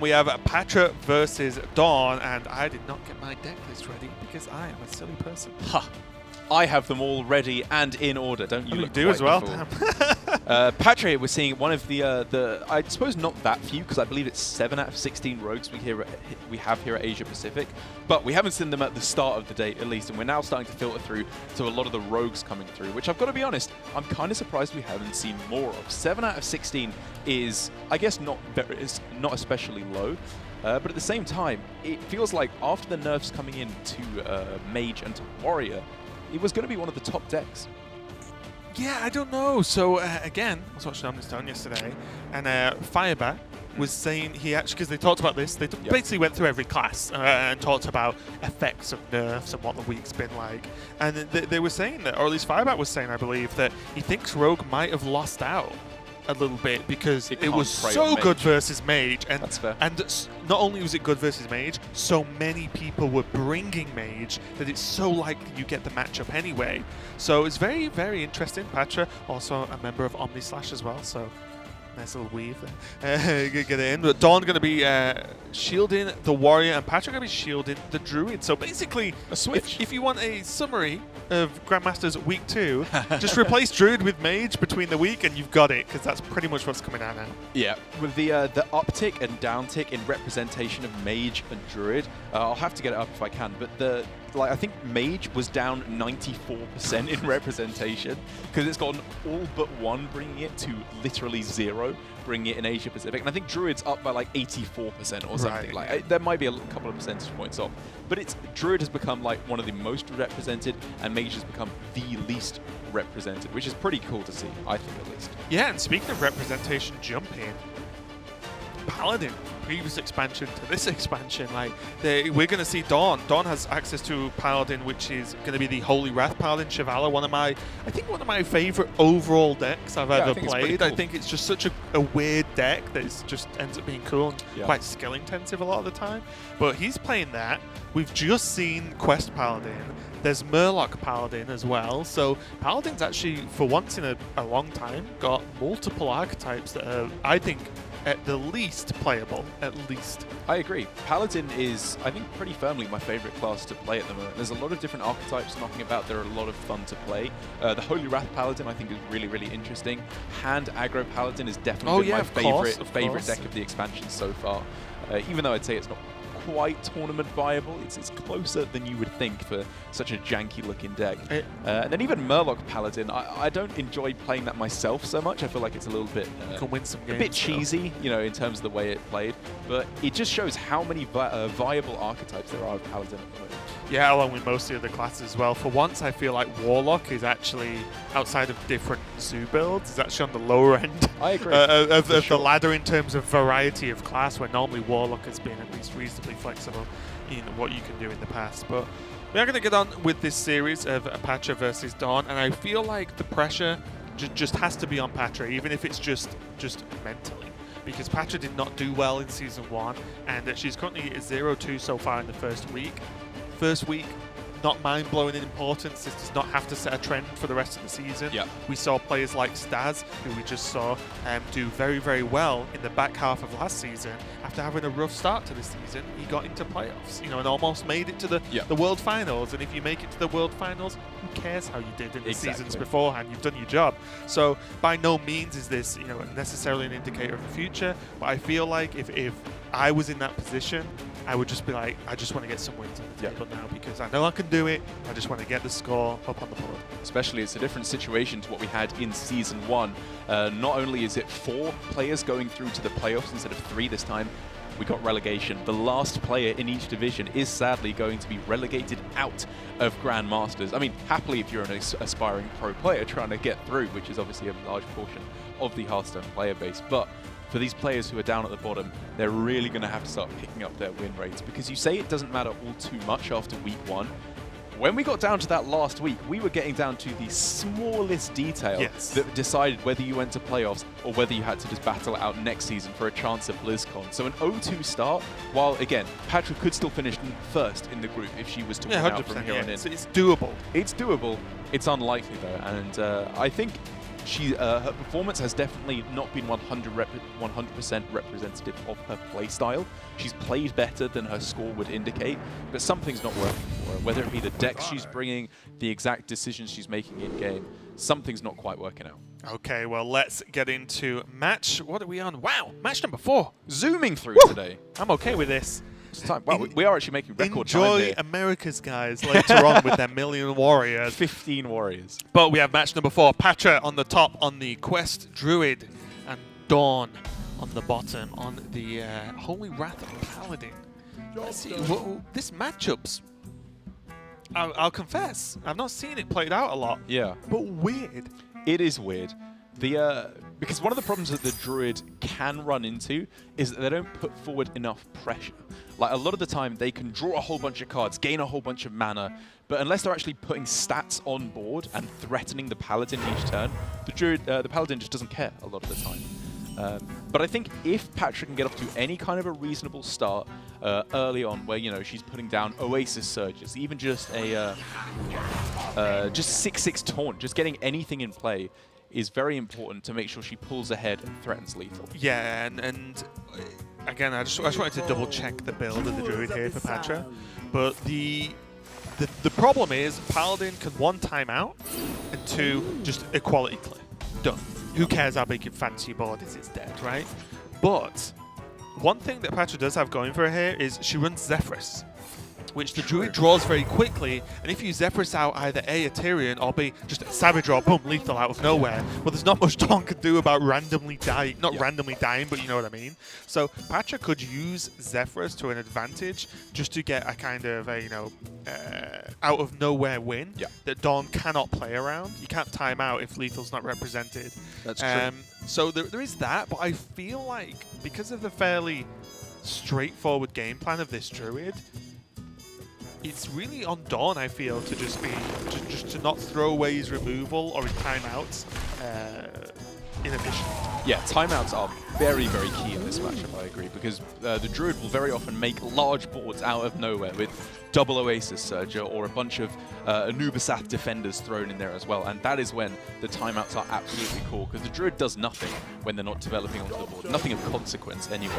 We have Pathra versus DawN, and I did not get my deck list ready because I am a silly person. Ha! I have them all ready and in order. Don't you? You look do as well. Pathra, we're seeing one of the I suppose not that few, because I believe it's 7 out of 16 rogues we have here at Asia Pacific, but we haven't seen them at the start of the day at least, and we're now starting to filter through to a lot of the rogues coming through, which I've got to be honest, I'm kind of surprised we haven't seen more of. 7 out of 16 is, I guess, not especially low. But at the same time, it feels like after the nerfs coming in to Mage and to Warrior, it was going to be one of the top decks. Yeah, I don't know. So again, I was watching on this DawN yesterday, and Firebat was saying he actually, because they talked about this, they basically went through every class and talked about effects of nerfs and what the week's been like. And they were saying that, or at least Firebat was saying, I believe, that he thinks Rogue might have lost out a little bit because it was so good versus Mage, and that's fair. And not only was it good versus Mage, so many people were bringing Mage that it's so likely you get the matchup anyway. So it's very, very interesting. Pathra, also a member of Omnislash as well, so nice little weave there. Get it in. But DawN going to be shielding the Warrior, and Pathra going to be shielding the Druid. So basically, a switch. If you want a summary of Grandmasters Week 2, just replace Druid with Mage between the week, and you've got it, because that's pretty much what's coming out now. Yeah, with the uptick and downtick in representation of Mage and Druid, I'll have to get it up if I can, but I think Mage was down 94% in representation, because it's gotten all but one, bringing it to literally 0, bringing it in Asia Pacific. And I think Druid's up by like 84% or something. Right. Like there might be a couple of percentage points off, but Druid has become like one of the most represented, and Mage has become the least represented, which is pretty cool to see, I think, at least. Yeah, and speaking of representation, jumping, Paladin, previous expansion to this expansion, like we're going to see DawN. DawN has access to Paladin, which is going to be the Holy Wrath Paladin Shivala, one of my favorite overall decks I've ever played. Cool. I think it's just such a weird deck that just ends up being cool and quite skill intensive a lot of the time. But he's playing that. We've just seen Quest Paladin. There's Murloc Paladin as well. So Paladin's actually, for once in a long time, got multiple archetypes that are, I think, at the least playable, at least. I agree. Paladin is, I think, pretty firmly my favorite class to play at the moment. There's a lot of different archetypes knocking about. They're a lot of fun to play. The Holy Wrath Paladin, I think, is really, really interesting. Hand Aggro Paladin is definitely been my favorite deck of the expansion so far. Even though I'd say it's not quite tournament viable, it's closer than you would think for such a janky looking deck. And then even Murloc Paladin, I don't enjoy playing that myself so much. I feel like it's a little bit can win some games, a bit cheesy, you know, in terms of the way it played, but it just shows how many viable archetypes there are of Paladin at the moment. Yeah, along with most of the other classes as well. For once, I feel like Warlock is actually, outside of different zoo builds, is actually on the lower end I agree. of the ladder in terms of variety of class, where normally Warlock has been at least reasonably flexible in what you can do in the past. But we are going to get on with this series of Pathra versus DawN, and I feel like the pressure just has to be on Pathra, even if it's just mentally. Because Pathra did not do well in Season 1, and she's currently at 0-2 so far in the first week. First week, not mind-blowing in importance. This does not have to set a trend for the rest of the season. Yeah. We saw players like Staz, who we just saw do very, very well in the back half of last season. After having a rough start to the season, he got into playoffs, and almost made it to the World Finals. And if you make it to the World Finals, who cares how you did in the seasons beforehand? You've done your job. So by no means is this, necessarily an indicator of the future. But I feel like if I was in that position, I would just be like, I just want to get some wins on the table now, because I know I can do it. I just want to get the score up on the board. Especially, it's a different situation to what we had in Season 1. Not only is it 4 players going through to the playoffs instead of 3 this time, we got relegation. The last player in each division is sadly going to be relegated out of Grandmasters. I mean, happily, if you're an aspiring pro player trying to get through, which is obviously a large portion of the Hearthstone player base. But for these players who are down at the bottom, they're really going to have to start picking up their win rates, because you say it doesn't matter all too much after week 1. When we got down to that last week, we were getting down to the smallest detail that decided whether you went to playoffs or whether you had to just battle it out next season for a chance at BlizzCon. So an 0-2 start, while again, Pathra could still finish first in the group if she was to win out from here on in. It's doable. It's doable. It's unlikely though, and I think her performance has definitely not been 100% representative of her play style. She's played better than her score would indicate, but something's not working for her. Whether it be the decks she's bringing, the exact decisions she's making in game, something's not quite working out. Okay, well, let's get into match. What are we on? Wow, match number 4. Zooming through today. I'm okay with this. It's time. Well, we are actually making record time Enjoy here. America's guys later on with their million warriors. 15 warriors. But we have match number 4. Pathra on the top on the Quest Druid, and DawN on the bottom on the Holy Wrath Paladin. Let's see. This matchup's, I'll confess, I've not seen it played out a lot. Yeah. But weird. It is weird. Because one of the problems that the Druid can run into is that they don't put forward enough pressure. Like, a lot of the time, they can draw a whole bunch of cards, gain a whole bunch of mana, but unless they're actually putting stats on board and threatening the Paladin each turn, the Paladin just doesn't care a lot of the time. But I think if Pathra can get off to any kind of a reasonable start early on, where, you know, she's putting down Oasis Surges, even just a just 6/6 taunt, just getting anything in play is very important to make sure she pulls ahead and threatens lethal. Yeah, and again, I just wanted to double check the build of the Druid here for Pathra, but the problem is Paladin can 1 time out and 2 just equality clear. Done. Who cares how big your fancy board is? It's dead, right? But one thing that Pathra does have going for her here is she runs Zephyrus, which the Druid draws very quickly, and if you Zephyrus out either A, a Tyrion, or B, just a Savage or boom, lethal out of nowhere, well, there's not much DawN can do about randomly dying, randomly dying, but you know what I mean. So Pathra could use Zephyrus to an advantage just to get a kind of a, you know, out of nowhere win that DawN cannot play around. You can't time out if lethal's not represented. That's true. So there is that, but I feel like because of the fairly straightforward game plan of this Druid, it's really on DawN, I feel, to just to not throw away his removal or his timeouts inefficient. Yeah, timeouts are very, very key in this matchup, I agree, because the Druid will very often make large boards out of nowhere with double Oasis Surger or a bunch of Anubisath defenders thrown in there as well, and that is when the timeouts are absolutely cool, because the Druid does nothing when they're not developing onto the board, nothing of consequence anyway.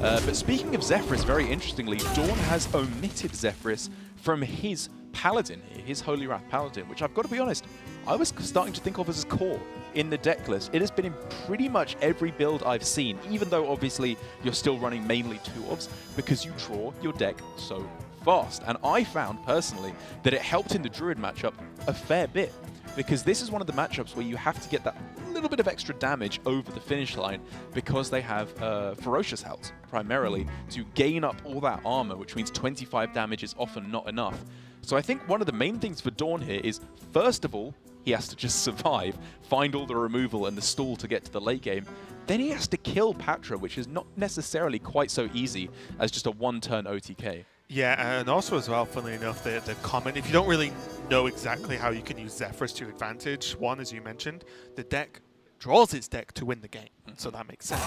But speaking of Zephyrus, very interestingly, DawN has omitted Zephyrus from his Paladin here, his Holy Wrath Paladin, which I've got to be honest, I was starting to think of as core in the deck list. It has been in pretty much every build I've seen, even though obviously you're still running mainly 2-ofs, because you draw your deck so fast. And I found personally that it helped in the Druid matchup a fair bit, because this is one of the matchups where you have to get that little bit of extra damage over the finish line, because they have Ferocious House primarily to gain up all that armor, which means 25 damage is often not enough. So I think one of the main things for DawN here is, first of all, he has to just survive, find all the removal and the stall to get to the late game. Then he has to kill Pathra, which is not necessarily quite so easy as just a 1-turn OTK. Yeah, and also as well, funnily enough, the comment, if you don't really know exactly how you can use Zephyrus to advantage, one, as you mentioned, the deck draws its deck to win the game, so that makes sense.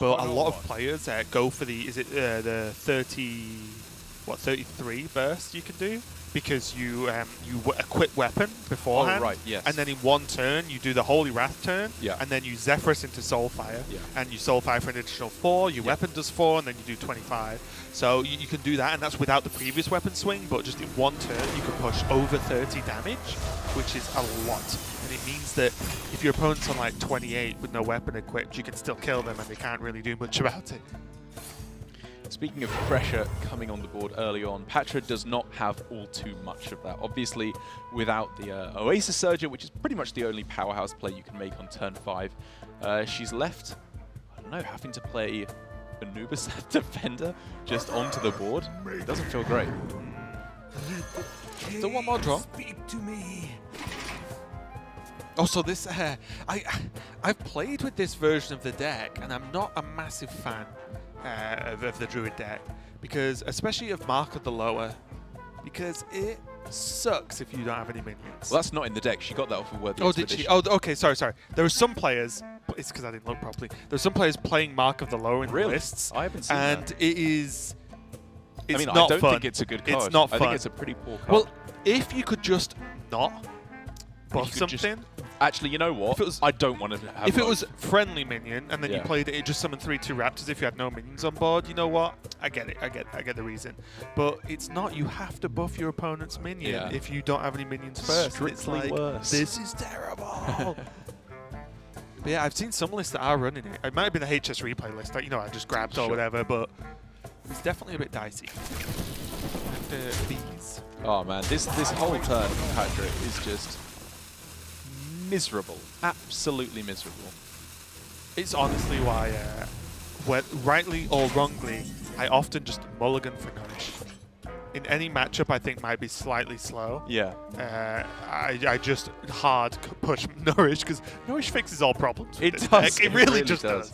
But a lot of players go for the, is it the 33 burst you can do? Because you equip weapon beforehand, yes. And then in 1 turn you do the Holy Wrath turn, and then you Zephyrus into Soulfire, and you Soulfire for an additional 4, your weapon does 4, and then you do 25. So you can do that, and that's without the previous weapon swing, but just in 1 turn you can push over 30 damage, which is a lot. And it means that if your opponent's on like 28 with no weapon equipped, you can still kill them and they can't really do much about it. Speaking of pressure coming on the board early on, Pathra does not have all too much of that. Obviously, without the Oasis Surger, which is pretty much the only powerhouse play you can make on turn 5, she's left, I don't know, having to play Anubisath Defender just onto the board. It doesn't feel great. Still one more draw. Also, this I've played with this version of the deck, and I'm not a massive fan of the Druid deck, because especially of Mark of the Lower, because it sucks if you don't have any minions. Well, that's not in the deck. She got that off of Worthy Expedition. Did she? Oh, okay. Sorry. There were some players. It's because I didn't look properly. There were some players playing Mark of the Lower in the lists. I haven't seen and that. It is. It's not not I don't fun. think it's a good card. It's not fun. I think it's a pretty poor card. Well, if you could just not buff You could just- something. Actually, you know what? If it was- I don't want to have If it both. was friendly minion and then you Yeah. played it just summoned 3/2 raptors if you had no minions on board, you know what? I get it. I get the reason. But it's not. You have to buff your opponent's minion Yeah. if you don't have any minions first. It's Strictly like, worse. this is terrible. But yeah, I've seen some lists that are running it. It might have been a HS replay list that I just grabbed or Sure. whatever, but it's definitely a bit dicey. After these. Oh man, this whole turn, Patrick, is just miserable. Absolutely miserable. It's honestly why, rightly or wrongly, I often just mulligan for Nourish. In any matchup I think might be slightly slow. Yeah. I just hard push Nourish because Nourish fixes all problems. with It this does. deck. It really just does.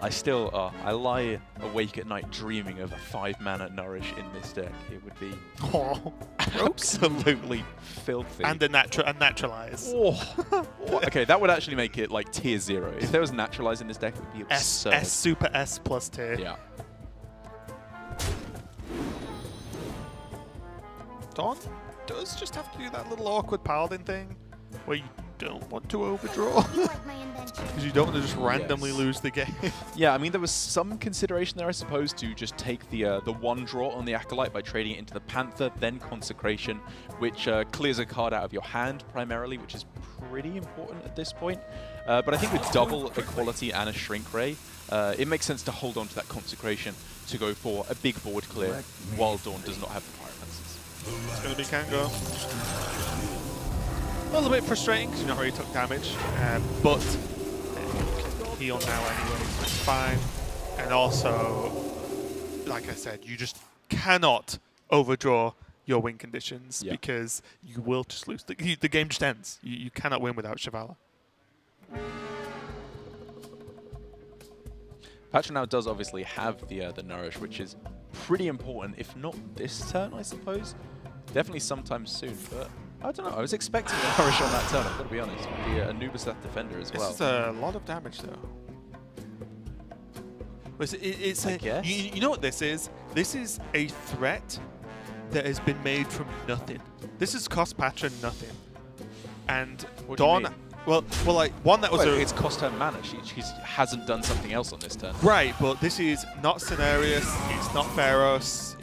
I still, I lie awake at night dreaming of a 5-mana Nourish in this deck. It would be Oh, absolutely filthy. and a naturalize. Oh. Okay, that would actually make it like tier 0. If there was naturalize in this deck, it would be absurd. S super S plus tier. Yeah. DawN does just have to do that little awkward Paladin thing where you don't want to overdraw because you don't want to just randomly Yes. lose the game. Yeah, I mean, there was some consideration there, I suppose, to just take the one draw on the Acolyte by trading it into the Panther, then Consecration, which clears a card out of your hand primarily, which is pretty important at this point. But I think with double Equality and a Shrink Ray, it makes sense to hold on to that Consecration to go for a big board clear while DawN does not have the Pyromancies. It's going to be Kango. A little bit frustrating because you're not really took damage, but you can heal now anyway, so it's fine. And also, like I said, you just cannot overdraw your win conditions because you will just lose. The game just ends. You cannot win without Shivala. Pathra now does obviously have the Nourish, which is pretty important, if not this turn, I suppose. Definitely sometime soon, but I don't know. I was expecting a Nourish on that turn, I've got to be honest. With the Anubis Defender as well. This is a lot of damage, though. It's I guess. You know what this is? This is a threat that has been made from nothing. This has cost Pathra nothing. And What do you DawN, mean? well, like one that was Well, it's cost her mana. She hasn't done something else on this turn. right, but this is not Cenarius. It's not Pharos.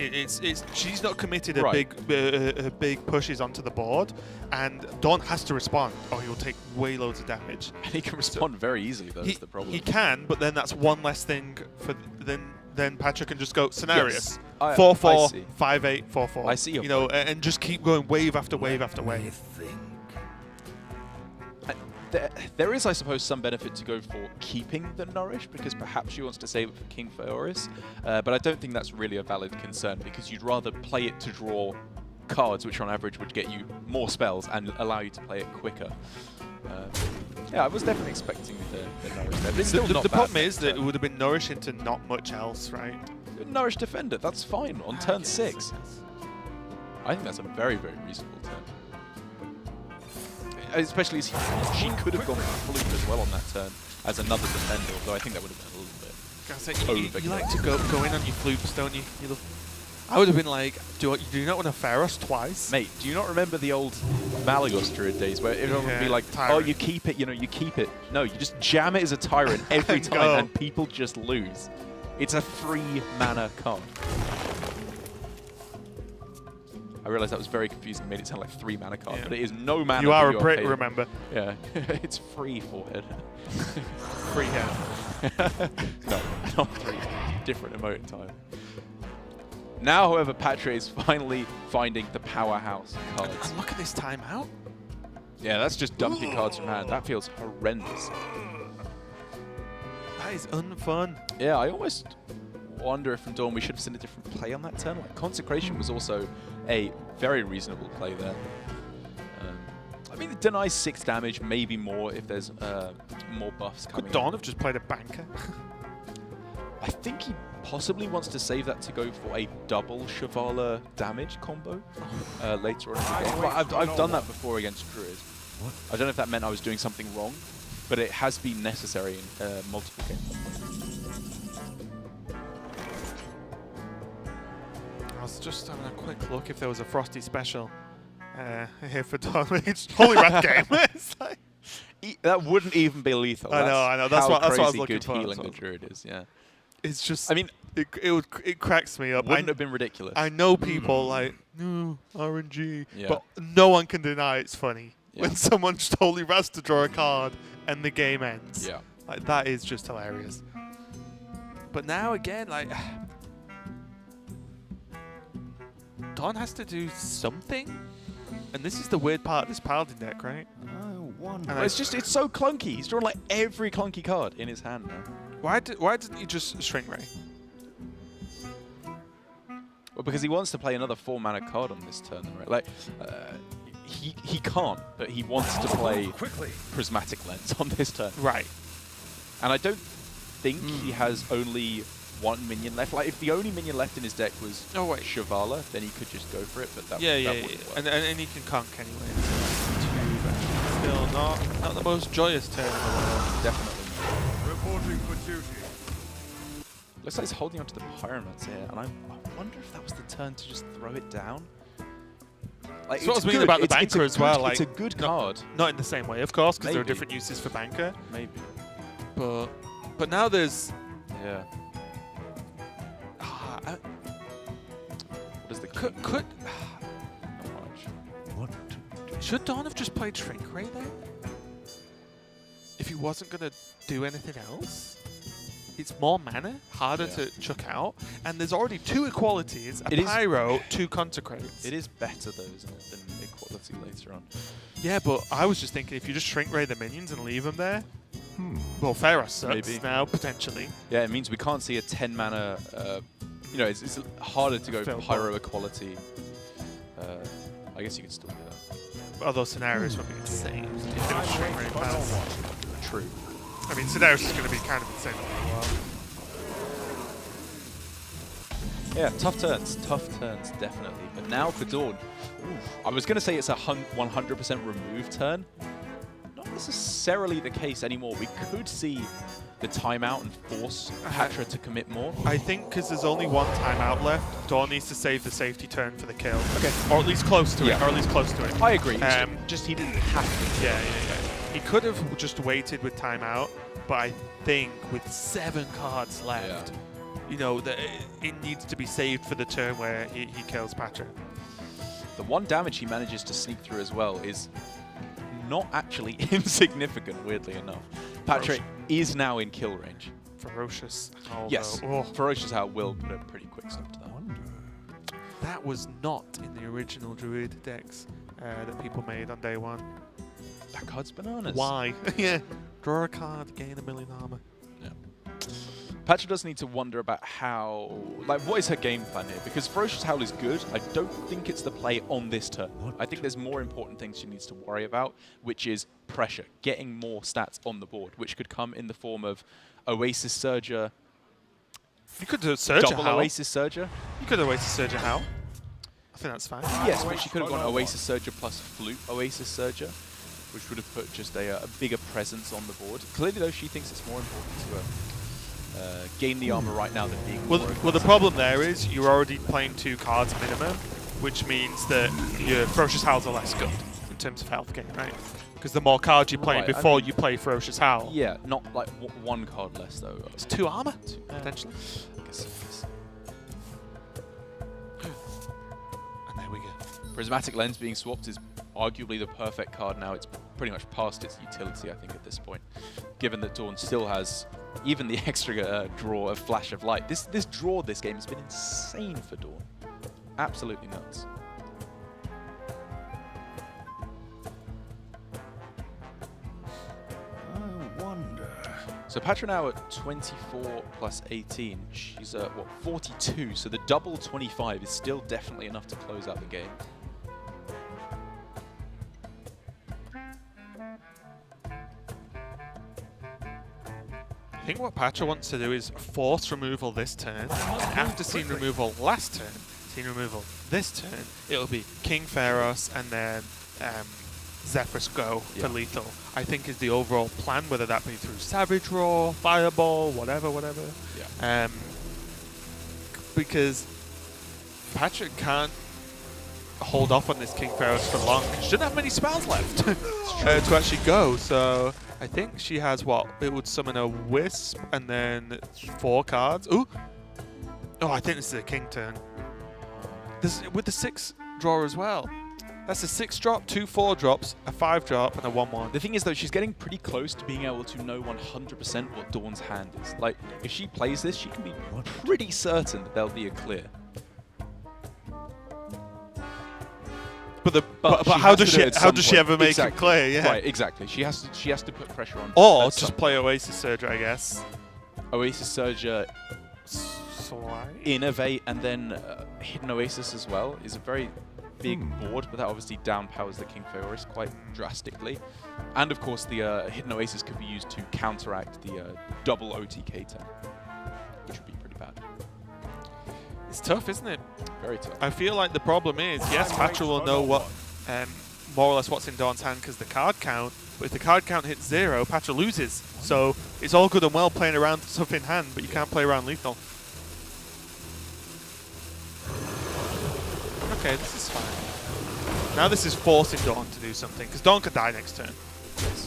She's not committed a big pushes onto the board, and DawN has to respond, or he'll take way loads of damage. And he can respond very easily, though, is the problem. He can, but then that's one less thing for then Pathra can just go Cenarius. Yes. 4/4, 5/8, 4/4. I see your You know, and just keep going wave after wave after wave. There is, I suppose, some benefit to go for keeping the Nourish, because perhaps she wants to save it for King Phaoris, but I don't think that's really a valid concern, because you'd rather play it to draw cards, which on average would get you more spells and allow you to play it quicker. Yeah, I was definitely expecting the Nourish there, but it's still not The bad problem is next that it turn. would have been Nourish into not much else, right? Nourish Defender, that's fine on turn 6. I think that's a very, very reasonable turn. Especially as she could have gone for Flute as well on that turn as another defender, although I think that would have been a little bit. You like to go in on your flukes, don't you? I would have been like, do you not want to Pharos twice? Mate, do you not remember the old Malagos Druid days where everyone would be like, Tyrant. oh, you keep it, you keep it. No, you just jam it as a Tyrant every And time go. and people just lose. It's a free mana card. I realised that was very confusing, made it sound like 3 mana card, but it is no mana. You are that a Brit, paying. remember. Yeah, it's free forehead. Free head. No, not free. Different emote time. Now, however, Pathra is finally finding the powerhouse cards. And look at this timeout. Yeah, that's just dumping cards from hand. That feels horrendous. That is unfun. Yeah, I almost wonder if from DawN we should have seen a different play on that turn. Like Consecration was also a very reasonable play there. I mean, it denies 6 damage, maybe more if there's more buffs coming. Could DawN have just played a banker? I think he possibly wants to save that to go for a double Shivala damage combo later on in the game. But I've done that before against Druid. I don't know if that meant I was doing something wrong, but it has been necessary in multiple games. I was just having a quick look if there was a Frosty special. here for DawN. It's Holy Wrath game. It's like, That wouldn't even be lethal. I know. That's what I was looking good for. healing the Druid is, yeah. It's just, I mean, it cracks me up. Wouldn't have been ridiculous. I know people like, no, RNG, Yeah. but no one can deny it's funny Yeah. when someone just totally has to draw a card and the game ends. Yeah. Like, that is just hilarious. But now again, like, DawN has to do something, and this is the weird part of this Paladin deck, right? Well, it's so clunky. He's drawn like every clunky card in his hand now. Why didn't he just Shrink Ray? Well, because he wants to play another 4-mana card on this turn, right? Like, he can't, but he wants to play Prismatic Lens on this turn. Right. And I don't think he has only one minion left. Like, if the only minion left in his deck was Shivala, then he could just go for it, but that wouldn't work. And he can conk anyway. Still not the most joyous turn in the world. Definitely. Reporting for duty. Looks like he's holding onto the Pyromancer here, and I wonder if that was the turn to just throw it down. Like, That's what I was meaning about the Banker as well. Like, it's a good card. Not in the same way, of course, because there are Maybe. different uses for Banker. Maybe. But now there's... Yeah. What is the Could not much. should DawN have just played Shrink Ray then? If he wasn't going to do anything else? It's more mana, harder to chuck out, and there's already 2 equalities, a Pyro, 2 Consecrates. It is better though, isn't it, than equality later on. Yeah, but I was just thinking if you just Shrink Ray the minions and leave them there, well, Pharos sucks now, potentially. Yeah, it means we can't see a 10 mana, you know, it's harder to go Pyro equality. I guess you could still do that. Although scenarios would be insane. If it was Shrink Ray pass. True. I mean, scenarios is going to be kind of insane for a while. Yeah, tough turns, definitely. But now for DawN, I was going to say it's a 100% remove turn. Not necessarily the case anymore. We could see the timeout and force Pathra to commit more. I think because there's only 1 timeout left, DawN needs to save the safety turn for the kill. Okay. Or at least close to it. Or at least close to it. I agree. Just he didn't have to. Yeah. He could have just waited with timeout, but I think with 7 cards left, you know, it needs to be saved for the turn where he kills Pathra. The 1 damage he manages to sneak through as well is not actually insignificant, weirdly enough. Pathra is now in kill range. Ferocious Howl. Yes, Oh. Ferocious Howl will put a pretty quick stop to that. That was not in the original Druid decks that people made on day 1. That card's bananas. Why? Yeah. Draw a card, gain 1 million armor. Yeah. Pathra does need to wonder about how, like, what is her game plan here? Because Ferocious Howl is good. I don't think it's the play on this turn. I think there's more important things she needs to worry about, which is pressure, getting more stats on the board, which could come in the form of Oasis Surger. You could do Surge Double Oasis Surger. You could Oasis Surge Howl. I think that's fine. Yes, but she could have gone Oasis Surger plus Flute Oasis Surger, which would have put just a bigger presence on the board. Clearly, though, she thinks it's more important to gain the armor right now than being more aggressive. Well, the problem there is you're already playing 2 cards minimum, which means that your Ferocious Howls are less good in terms of health gain, right? Because the more cards you're playing before you play Ferocious Howl. Yeah, not like 1 card less, though. It's 2 armor, potentially. I guess it is. And there we go. Prismatic Lens being swapped is arguably the perfect card now. It's pretty much past its utility, I think, at this point. Given that DawN still has even the extra draw of Flash of Light. This draw this game has been insane for DawN. Absolutely nuts. I wonder. So Pathra now at 24 plus 18. She's at, what, 42. So the double 25 is still definitely enough to close out the game. I think what Pathra wants to do is force removal this turn, and after scene removal last turn, scene removal this turn, it'll be King Pharos and then Zephyrus go for lethal. I think is the overall plan, whether that be through Savage Roar, Fireball, whatever. Yeah. Because Pathra can't hold off on this King Pharaohs for long. She shouldn't have many spells left to actually go. So I think she has what? It would summon a Wisp and then 4 cards. Ooh! Oh, I think this is a King turn. This with the 6 draw as well. That's a 6-drop, 2 4-drops, a 5-drop, and a 1/1. The thing is, though, she's getting pretty close to being able to know 100% what DawN's hand is. Like, if she plays this, she can be pretty certain that there'll be a clear. But how does she ever make it clear? Yeah. Right, exactly. She has to put pressure on. Or just play Oasis Surger, I guess. Oasis Surger, Innovate, and then Hidden Oasis as well is a very big board, but that obviously downpowers the King Pharaohs quite drastically. And of course, the Hidden Oasis could be used to counteract the double OTK turn, which would be pretty bad. It's tough, isn't it? Very tough. I feel like the problem is, yes, Pathra will know what, more or less what's in DawN's hand because the card count, but if the card count hits 0, Pathra loses. So it's all good and well playing around stuff in hand, but you can't play around lethal. Okay, this is fine. Now this is forcing DawN to do something, because DawN could die next turn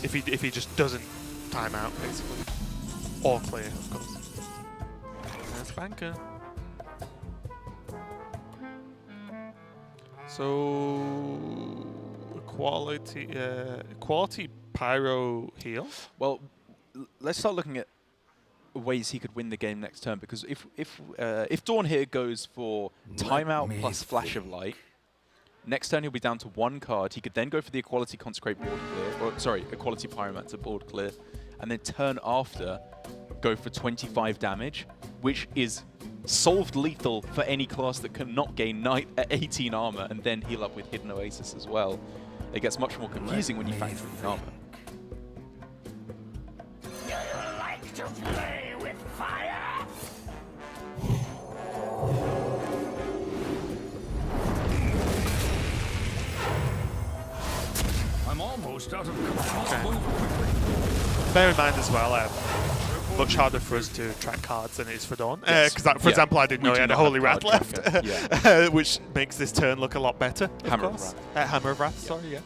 if he just doesn't time out, basically. Or clear, of course. There's Banker. So quality Pyro heal. Well, let's start looking at ways he could win the game next turn, because if DawN here goes for timeout plus Flash of Light, next turn he'll be down to 1 card. He could then go for the Equality Consecrate board clear, or sorry, Equality Pyromancer board clear, and then turn after go for 25 damage, which is solved lethal for any class that cannot gain Knight at 18 armor and then heal up with Hidden Oasis as well. It gets much more confusing when you factor in the armor. You like to play with fire? I'm almost out of control. Bear in mind as well, much harder for us to track cards than it is for DawN. Because, for example, I didn't know he had a Holy Wrath left, which makes this turn look a lot better. Hammer of Wrath. Hammer of Wrath, sorry, yeah.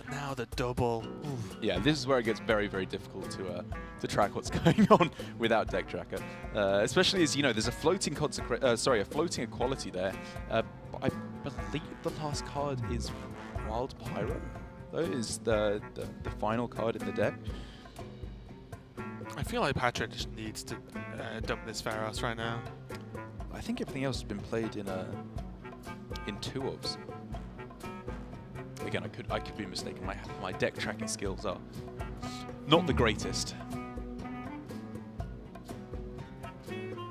Now the double. Oof. Yeah, this is where it gets very, very difficult to track what's going on without Deck Tracker, especially as there's a floating a floating equality there. But I believe the last card is Wild Pyro. Though is the final card in the deck. I feel like Pathra just needs to dump this Pharaohs right now. I think everything else has been played in 2-ofs. Again, I could be mistaken. My deck tracking skills are not the greatest.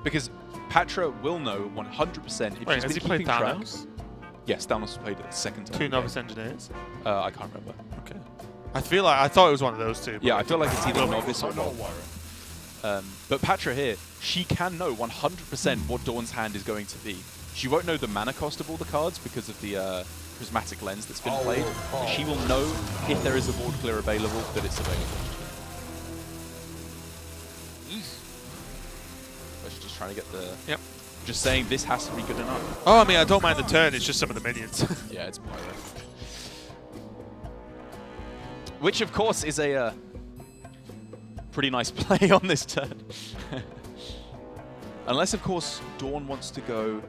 Because Pathra will know 100% if she's been keeping track. Thanos? Yes, Thanos played it the second time. 2 Novice Engineers? I can't remember. Okay. I thought it was one of those 2. Yeah, I feel like it's either Novice or Wild. But Pathra here, she can know 100% what DawN's hand is going to be. She won't know the mana cost of all the cards because of the prismatic lens that's been played. But she will know if there is a board clear available, that it's available. She's just trying to get the... Yep. Just saying this has to be good enough. Oh, I mean, I don't mind the turn. It's just some of the minions. Yeah, it's Pyro. Which, of course, is a pretty nice play on this turn. Unless, of course, DawN wants to go...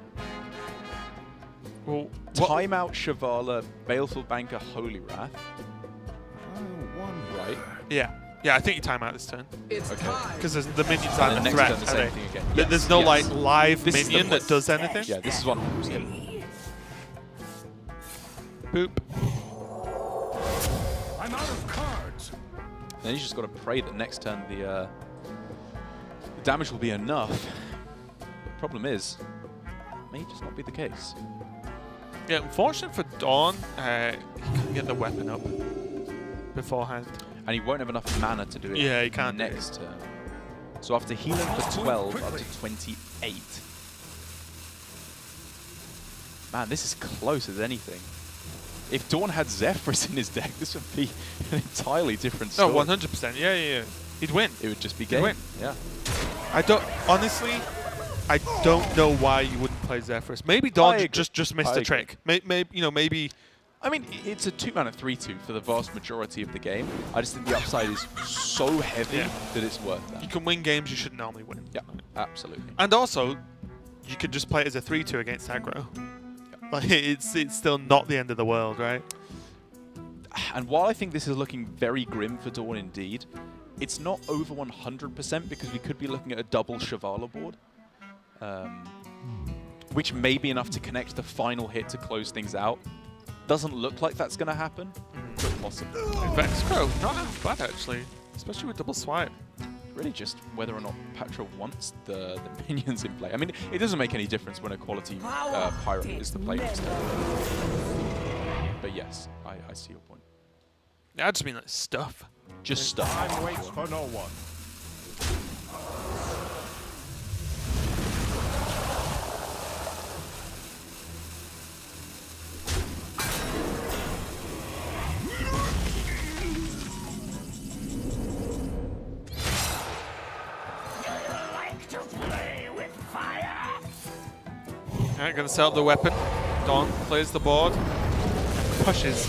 Well, timeout Shivala, Baleful Banker, Holy Wrath. Right. Yeah. Yeah, I think you time out this turn. It's time. Because the minions aren't And a the threat, next turn, the are same they? thing again. Yes, There's no yes. like live This is the minion that point. does anything? Yeah, this is 100%. Boop. I'm out of cards. Then you just got to pray that next turn the damage will be enough. The problem is, it may just not be the case. Yeah, unfortunate for DawN, he couldn't get the weapon up beforehand. And he won't have enough mana to do it Yeah, he can't do it. next turn. So after healing for 12 up to 28. Man, this is close as anything. If DawN had Zephrys in his deck, this would be an entirely different story. No, 100%. Yeah. He'd win. It would just be He'd game. win. Yeah. I don't know why you wouldn't play Zephyrus. Maybe DawN agree. just missed I a agree. trick. Maybe. I mean, it's a 2-mana 3/2 for the vast majority of the game. I just think the upside is so heavy that it's worth You that. can win games you shouldn't normally win. Yeah, absolutely. And also, you could just play it as a 3/2 against aggro. Like it's still not the end of the world, right? And while I think this is looking very grim for DawN indeed, it's not over 100% because we could be looking at a double Shivala board, which may be enough to connect the final hit to close things out. Doesn't look like that's going to happen, but possible. Vexcro, not half bad actually, especially with double swipe. Really just whether or not Pathra wants the minions in play. I mean, it doesn't make any difference when a quality pirate is the play instead. But yes, I see your point. Yeah, I just mean like stuff. Just stuff. Time waits for no one. Like to play with fire? Alright, gonna set up the weapon. DawN plays the board and pushes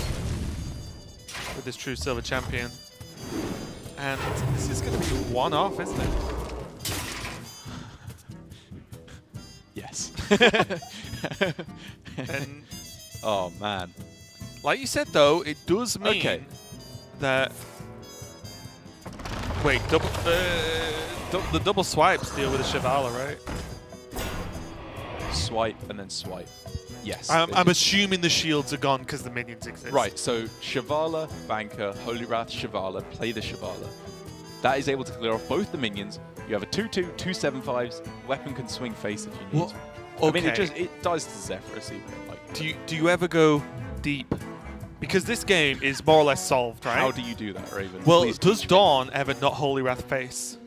with this true silver champion. And this is gonna be one off, isn't it? Yes. And Oh man. like you said though, it does mean Okay. that wait, the double swipes deal with the Shivala, right? Swipe and then swipe. Yes. I'm assuming the shields are gone because the minions exist. Right, so Shivala, Banker, Holy Wrath, Shivala, play the Shivala. That is able to clear off both the minions. You have a 2/2, 2 7/5s. Weapon can swing face if you need. Well, I mean, okay. it does to Zephyrus even. Like, Do you ever go deep? Because this game is more or less solved, right? how do you do that, Raven? Well, Please does teach me. DawN ever not Holy Wrath face?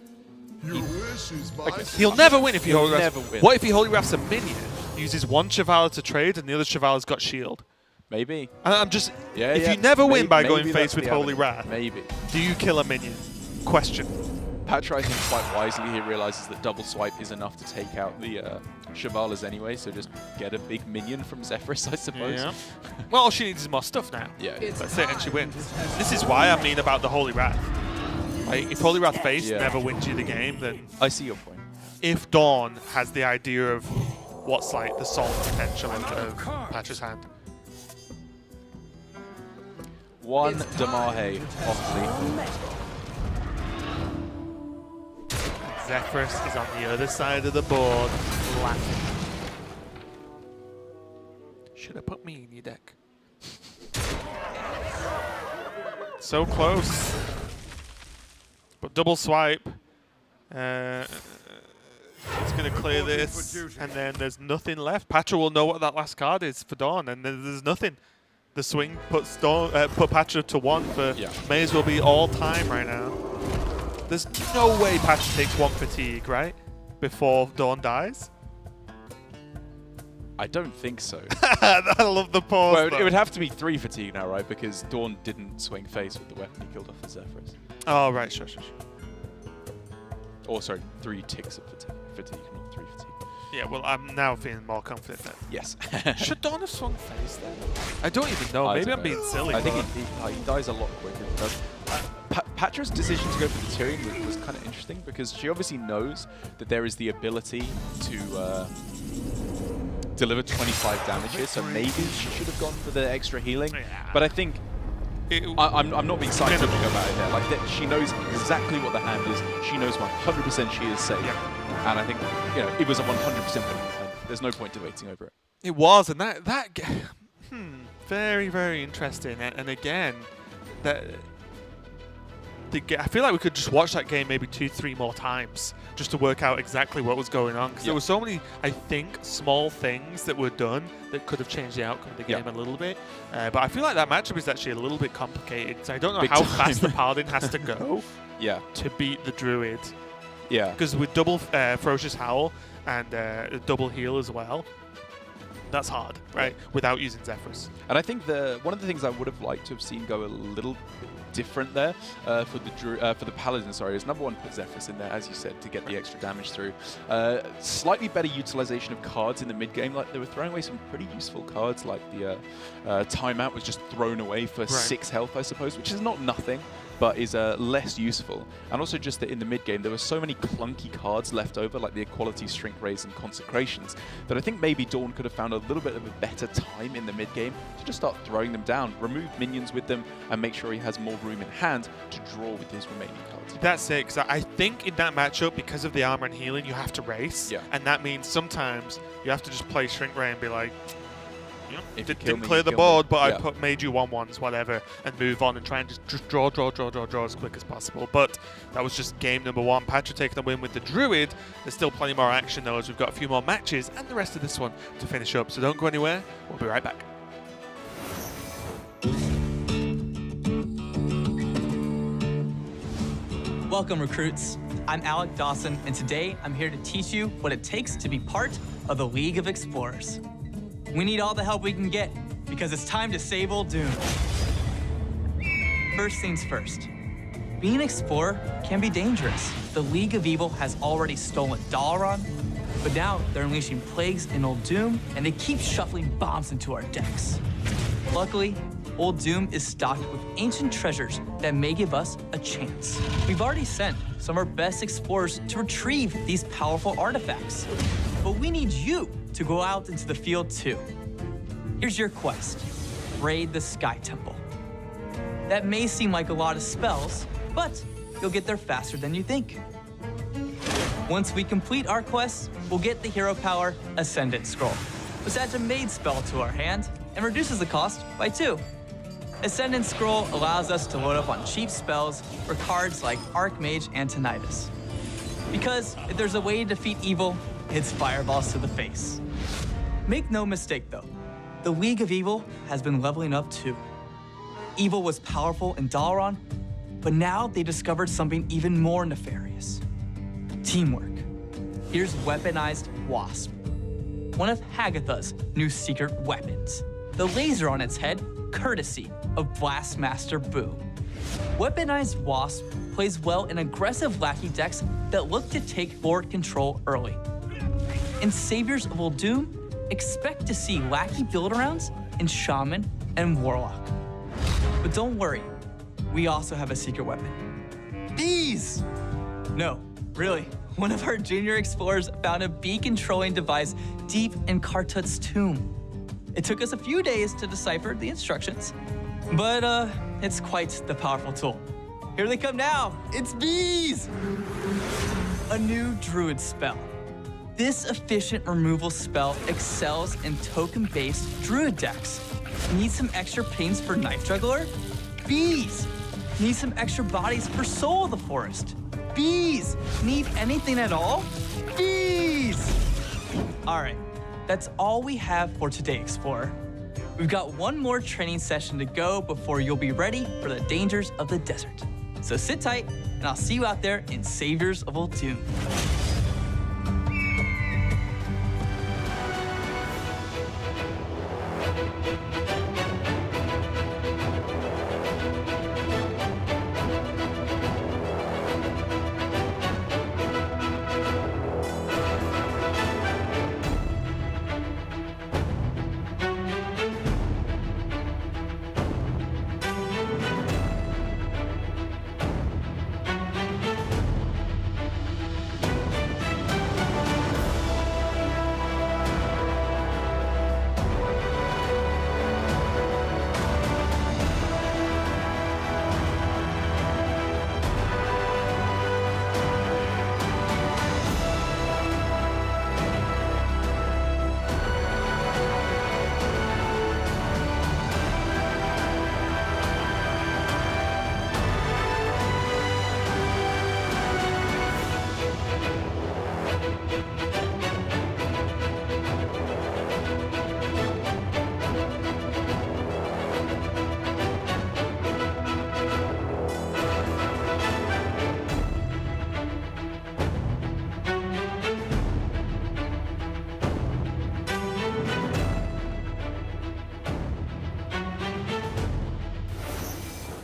Your wish is my He'll never win if he He'll Holy Wrath. never win. What if he Holy Wraths a minion? Uses one Shivala to trade and the other Shivala's got shield. Maybe. And I'm just Yeah. if yeah. you never win by Maybe going face that's with the Holy avenue. Wrath, Maybe. do you kill a minion? Question. Pathra, I think quite wisely, he realizes that double swipe is enough to take out the Shivalas anyway, so just get a big minion from Zephyrus, I suppose. Yeah. Well, all she needs is more stuff now. Yeah. That's it, and she wins. This is why I mean about the Holy Wrath. Like, if Holy Wrath face Yeah. never wins you the game, then I see your point. if DawN has the idea of what's like the salt potential of Patra's hand. One Damahe off lethal. Zephyrus is on the other side of the board, laughing. Should have put me in your deck. So close. But double swipe. It's going to clear this, and then there's nothing left. Pathra will know what that last card is for DawN, and then there's nothing. The swing puts put Pathra to 1 for may as well be all time right now. There's no way Pathra takes 1 fatigue, right? Before DawN dies? I don't think so. I love the pause. Well, it though. would have to be 3 fatigue now, right? Because DawN didn't swing face with the weapon he killed off the Zephyrus. Oh, right, sure. Or, sorry, 3 ticks of fatigue, not 3 fatigue. Yeah, well, I'm now feeling more confident then. Yes. Should DawN have swung face then? I don't even know. I Maybe don't I'm know. being silly. I think but- he dies a lot quicker. Patra's decision to go for the Tyrion was kind of interesting because she obviously knows that there is the ability to deliver 25 damage here, so maybe she should have gone for the extra healing. Yeah. But I think I'm not being scientific about it there. Like that, she knows exactly what the hand is. She knows 100% she is safe. Yeah. And I think it was a 100% winning. There's no point debating over it. It was, and that very, very interesting. And again, I feel like we could just watch that game maybe 2-3 more times just to work out exactly what was going on. Because there were so many, I think, small things that were done that could have changed the outcome of the game a little bit. But I feel like that matchup is actually a little bit complicated. So I don't know Big how time. fast the Paladin has to go to beat the Druid. Yeah. Because with double Ferocious Howl and double heal as well. That's hard, right? Without using Zephyrus. And I think one of the things I would have liked to have seen go a little bit different there for the Paladin, is number one, put Zephyrus in there, as you said, to get the extra damage through. Slightly better utilization of cards in the mid game. Like, they were throwing away some pretty useful cards, like the timeout was just thrown away for 6 health, I suppose, which is not nothing, but is less useful. And also just that in the mid game, there were so many clunky cards left over, like the Equality, Shrink Raise, and Consecrations, that I think maybe DawN could have found a little bit of a better time in the mid game to just start throwing them down, remove minions with them, and make sure he has more room in hand to draw with his remaining cards. That's it, because I think in that matchup, because of the armor and healing, you have to race. Yeah. And that means sometimes you have to just play Shrink Ray and be like, If you kill didn't me, clear you the kill board, me. but Yeah. I made you 1/1s, whatever, and move on and try and just draw as quick as possible. But that was just game number 1. Pathra taking the win with the Druid. There's still plenty more action though, as we've got a few more matches and the rest of this one to finish up. So don't go anywhere. We'll be right back. Welcome, recruits. I'm Alec Dawson, and today I'm here to teach you what it takes to be part of the League of Explorers. We need all the help we can get, because it's time to save Uldum. First things first. Being an explorer can be dangerous. The League of Evil has already stolen DawN, but now they're unleashing plagues in Uldum, and they keep shuffling bombs into our decks. Luckily, Uldum is stocked with ancient treasures that may give us a chance. We've already sent some of our best explorers to retrieve these powerful artifacts, but we need you to go out into the field too. Here's your quest: raid the Sky Temple. That may seem like a lot of spells, but you'll get there faster than you think. Once we complete our quest, we'll get the hero power Ascendant Scroll, which adds a made spell to our hand and reduces the cost by 2. Ascendant Scroll allows us to load up on cheap spells for cards like Archmage and Tinnitus. Because if there's a way to defeat evil, it's fireballs to the face. Make no mistake though, the League of Evil has been leveling up too. Evil was powerful in DawN, but now they discovered something even more nefarious: teamwork. Here's Weaponized Wasp, one of Hagatha's new secret weapons. The laser on its head, courtesy of Blastmaster Boo. Weaponized Wasp plays well in aggressive lackey decks that look to take board control early. In Saviors of Uldum, expect to see lackey build-arounds in Shaman and Warlock. But don't worry, we also have a secret weapon. Bees! No, really, one of our junior explorers found a bee-controlling device deep in Kartut's tomb. It took us a few days to decipher the instructions, but it's quite the powerful tool. Here they come now, it's bees! A new Druid spell. This efficient removal spell excels in token-based Druid decks. Need some extra pains for Knife Juggler? Bees! Need some extra bodies for Soul of the Forest? Bees! Need anything at all? Bees! All right, that's all we have for today, Explorer. We've got one more training session to go before you'll be ready for the dangers of the desert. So sit tight, and I'll see you out there in Saviors of Uldum.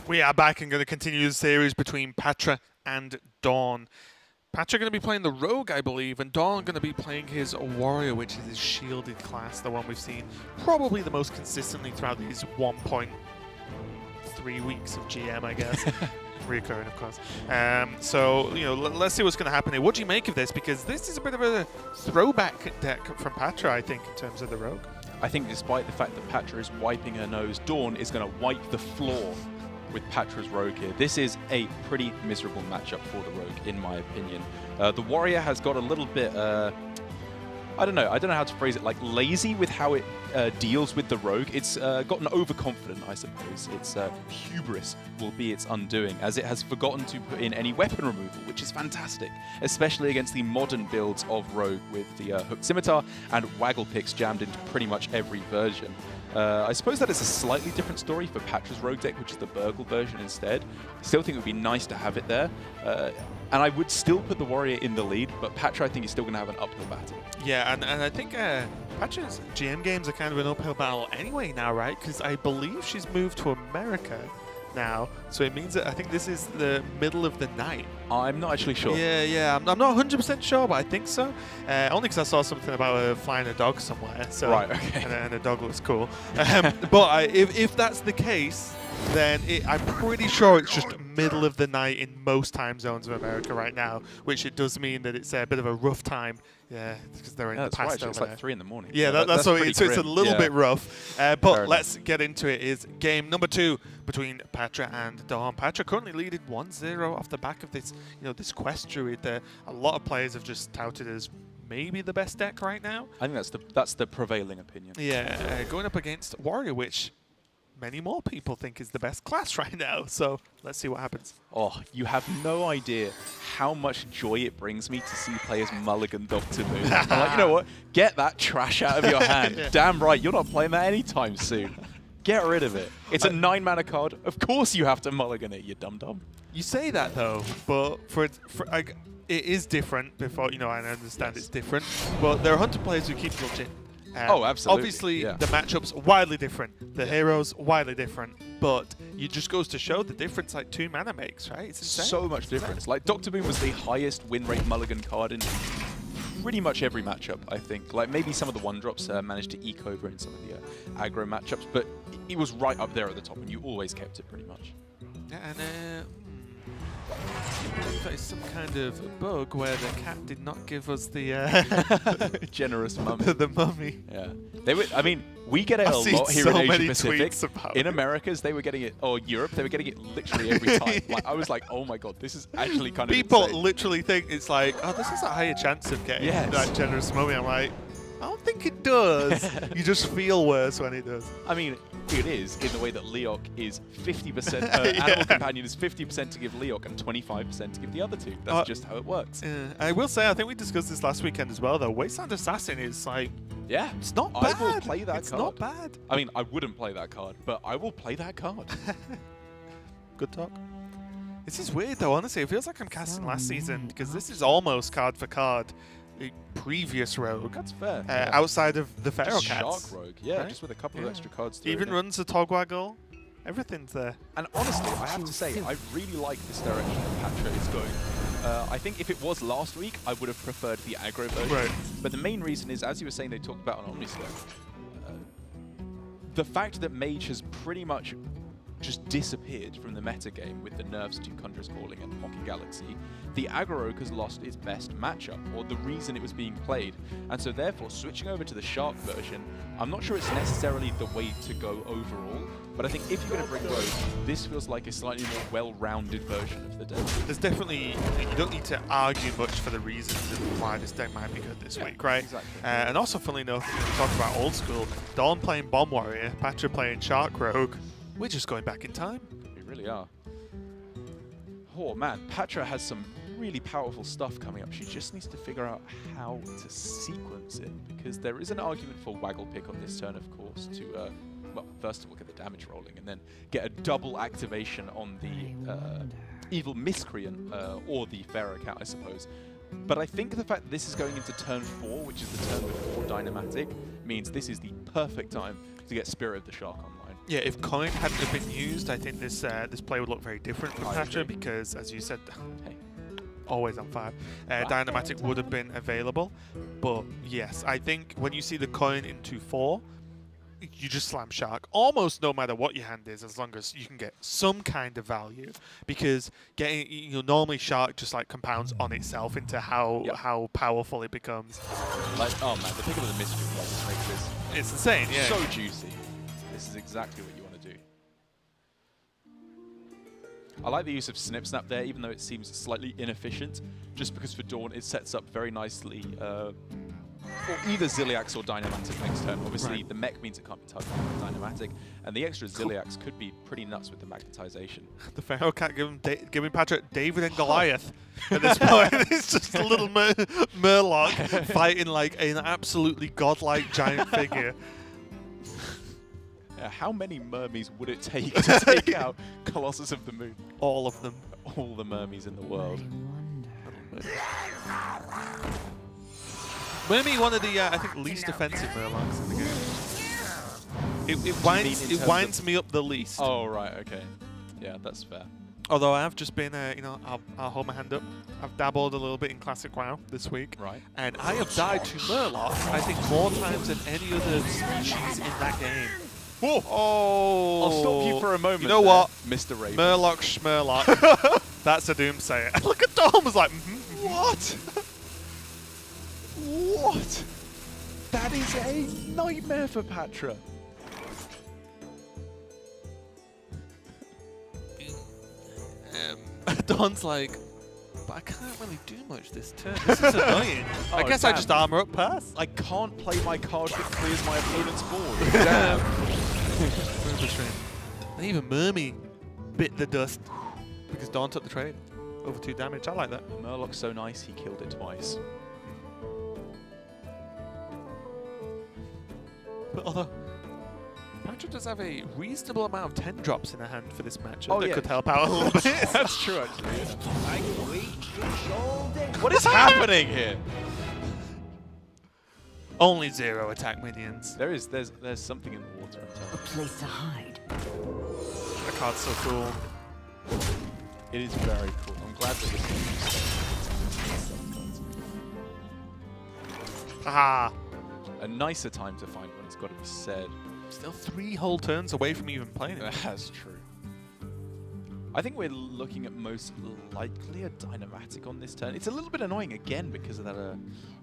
We are back and going to continue the series between Pathra and DawN. Pathra going to be playing the Rogue, I believe, and DawN going to be playing his Warrior, which is his shielded class, the one we've seen probably the most consistently throughout these 1.3 weeks of GM, I guess. Reoccurring, of course. So, you know, let's see what's going to happen here. What do you make of this? Because this is a bit of a throwback deck from Pathra, I think, in terms of the Rogue. I think despite the fact that Pathra is wiping her nose, DawN is going to wipe the floor with Patra's Rogue here. This is a pretty miserable matchup for the Rogue, in my opinion. The Warrior has got a little bit, I don't know how to phrase it, like lazy with how it deals with the Rogue. It's gotten overconfident, I suppose. Its hubris will be its undoing, as it has forgotten to put in any weapon removal, which is fantastic, especially against the modern builds of Rogue with the Hooked Scimitar and Waggle Picks jammed into pretty much every version. I suppose that is a slightly different story for Patra's Rogue deck, which is the Burgle version instead. I still think it would be nice to have it there. And I would still put the Warrior in the lead, but Pathra, I think, is still going to have an uphill battle. Yeah, and I think Patra's GM games are kind of an uphill battle anyway now, right? Because I believe she's moved to America now, so it means that I think this is the middle of the night. I'm not actually sure. Yeah, I'm not 100% sure, but I think so. Only because I saw something about her flying a dog somewhere. So, right, okay. And the dog looks cool. But if that's the case, then I'm pretty sure it's just middle of the night in most time zones of America right now, which it does mean that it's a bit of a rough time. Yeah, because they're in the past over It's there. like 3 in the morning. Yeah, that's what it's a little bit rough. But let's get into it. Is game number 2 between Pathra and DawN. Pathra currently leading 1-0 off the back of this, this Quest Druid that a lot of players have just touted as maybe the best deck right now. I think that's the prevailing opinion. Yeah, going up against Warrior, which many more people think is the best class right now. So let's see what happens. Oh, you have no idea how much joy it brings me to see players mulligan Dr. Moon. I'm like, you know what? Get that trash out of your hand. Yeah. Damn right, you're not playing that anytime soon. Get rid of it. It's a 9-mana card. Of course you have to mulligan it, you dum-dum. You say that though, but it is different. Before I understand it's different, but there are Hunter players who keep glitching. Oh, absolutely. Obviously, the matchups widely different. The heroes widely different. But it just goes to show the difference like 2 mana makes, right? It's insane. So much difference. Like, Dr. Boom was the highest win rate mulligan card in pretty much every matchup, I think. Like, maybe some of the 1-drops managed to eke over in some of the aggro matchups, but it was right up there at the top, and you always kept it pretty much. Yeah, and it's some kind of bug where the cat did not give us the generous mummy. the mummy. Yeah, I mean, we get it a lot here in Asia Pacific. In Americas, they were getting it, or Europe, they were getting it literally every time. Like, I was like, oh my god, this is actually kind of People insane. literally think it's like, oh, this is a higher chance of getting that generous mummy. I'm like, I don't think it does. You just feel worse when it does. I mean, it is in the way that Leok is 50%, Animal Companion is 50% to give Leok and 25% to give the other 2. That's just how it works. I will say, I think we discussed this last weekend as well, though. Wasteland Assassin is like, it's not bad. I will play that card. It's not bad. I mean, I wouldn't play that card, but I will play that card. Good talk. This is weird, though, honestly. It feels like I'm casting last season, because this is almost card for card the previous Rogue. That's fair. Outside of the Pharaoh Cats. Shark Rogue, right? Just with a couple of extra cards through. Even runs a Togwaggle. Everything's there. And honestly, I have to say, I really like this direction that Pathra is going. I think if it was last week, I would have preferred the aggro version. Right. But the main reason is, as you were saying, they talked about on Omniscope, the fact that Mage has pretty much just disappeared from the metagame with the nerfs to Conjurer's Calling and Pocket Galaxy. The aggro Rogue has lost its best matchup, or the reason it was being played. And so therefore, switching over to the Shark version, I'm not sure it's necessarily the way to go overall, but I think if you're going to bring Rogue, this feels like a slightly more well-rounded version of the deck. There's definitely, you don't need to argue much for the reasons of why this deck might be good this week, right? Exactly. And also, funnily enough, talk about old school, DawN playing Bomb Warrior, Pathra playing Shark Rogue. We're just going back in time. We really are. Oh man, Pathra has some really powerful stuff coming up. She just needs to figure out how to sequence it, because there is an argument for Waggle Pick on this turn, of course, to, well, first of all, get the damage rolling, and then get a double activation on the Evil Miscreant, or the Pharaoh Cat, I suppose. But I think the fact that this is going into turn 4, which is the turn before Dynamatic, means this is the perfect time to get Spirit of the Shark online. Yeah, if coin hadn't have been used, I think this this play would look very different from I Pathra agree. because, as you said, Hey. always on fire. Dynamatic would have been available, but yes, I think when you see the coin in 2/4, you just slam Shark almost no matter what your hand is, as long as you can get some kind of value. Because getting normally Shark just like compounds on itself into how powerful it becomes. Like, oh man, the pick of the mystery just makes this It's insane, yeah. so juicy. This is exactly what you want to do. I like the use of Snip Snap there, even though it seems slightly inefficient, just because for DawN it sets up very nicely for either Ziliax or Dynamatic next turn. Obviously, the mech means it can't be targeted with Dynamatic, and the extra Ziliax could be pretty nuts with the magnetization. The Pharaoh can't give him Patrick David and Goliath at this point. It's just a little Murloc fighting like an absolutely godlike giant figure. How many Mermies would it take to take out Colossus of the Moon? All of them. All the Mermies in the world. Mermy, one of the I think least offensive Murlocs in the game. It winds me up the least. Oh right, okay, yeah, that's fair. Although I have just been, I'll hold my hand up. I've dabbled a little bit in Classic WoW this week, Right. and I have died to Murloc, I think, more times than any other species in that game. Whoa! Oh! I'll stop you for a moment. You know there, what? Mr. Raven? Murloc Schmurloc. That's a doomsayer. Look at Dom was like, What? What? That is a nightmare for Pathra. Don's like, but I can't really do much this turn. This is annoying. I Oh, guess I damn. just armor up pass. I can't play my card that clears my opponent's board. Damn. And even Mermy bit the dust because Dawn took the trade. Over 2 damage. I like that. Murloc's so nice, he killed it twice. But although Patrick does have a reasonable amount of 10 drops in her hand for this matchup Oh, that yeah. could help out a little bit. That's true, actually. I can wait all day. What is happening here? Only 0 attack minions. There's something in the water. I'm telling you. Place to hide. That card's so cool. It is very cool. I'm glad that this Haha. a nicer time to find one, it's got to be said. Still 3 whole turns away from even playing it. That's true. I think we're looking at most likely a Dynamatic on this turn. It's a little bit annoying again because of that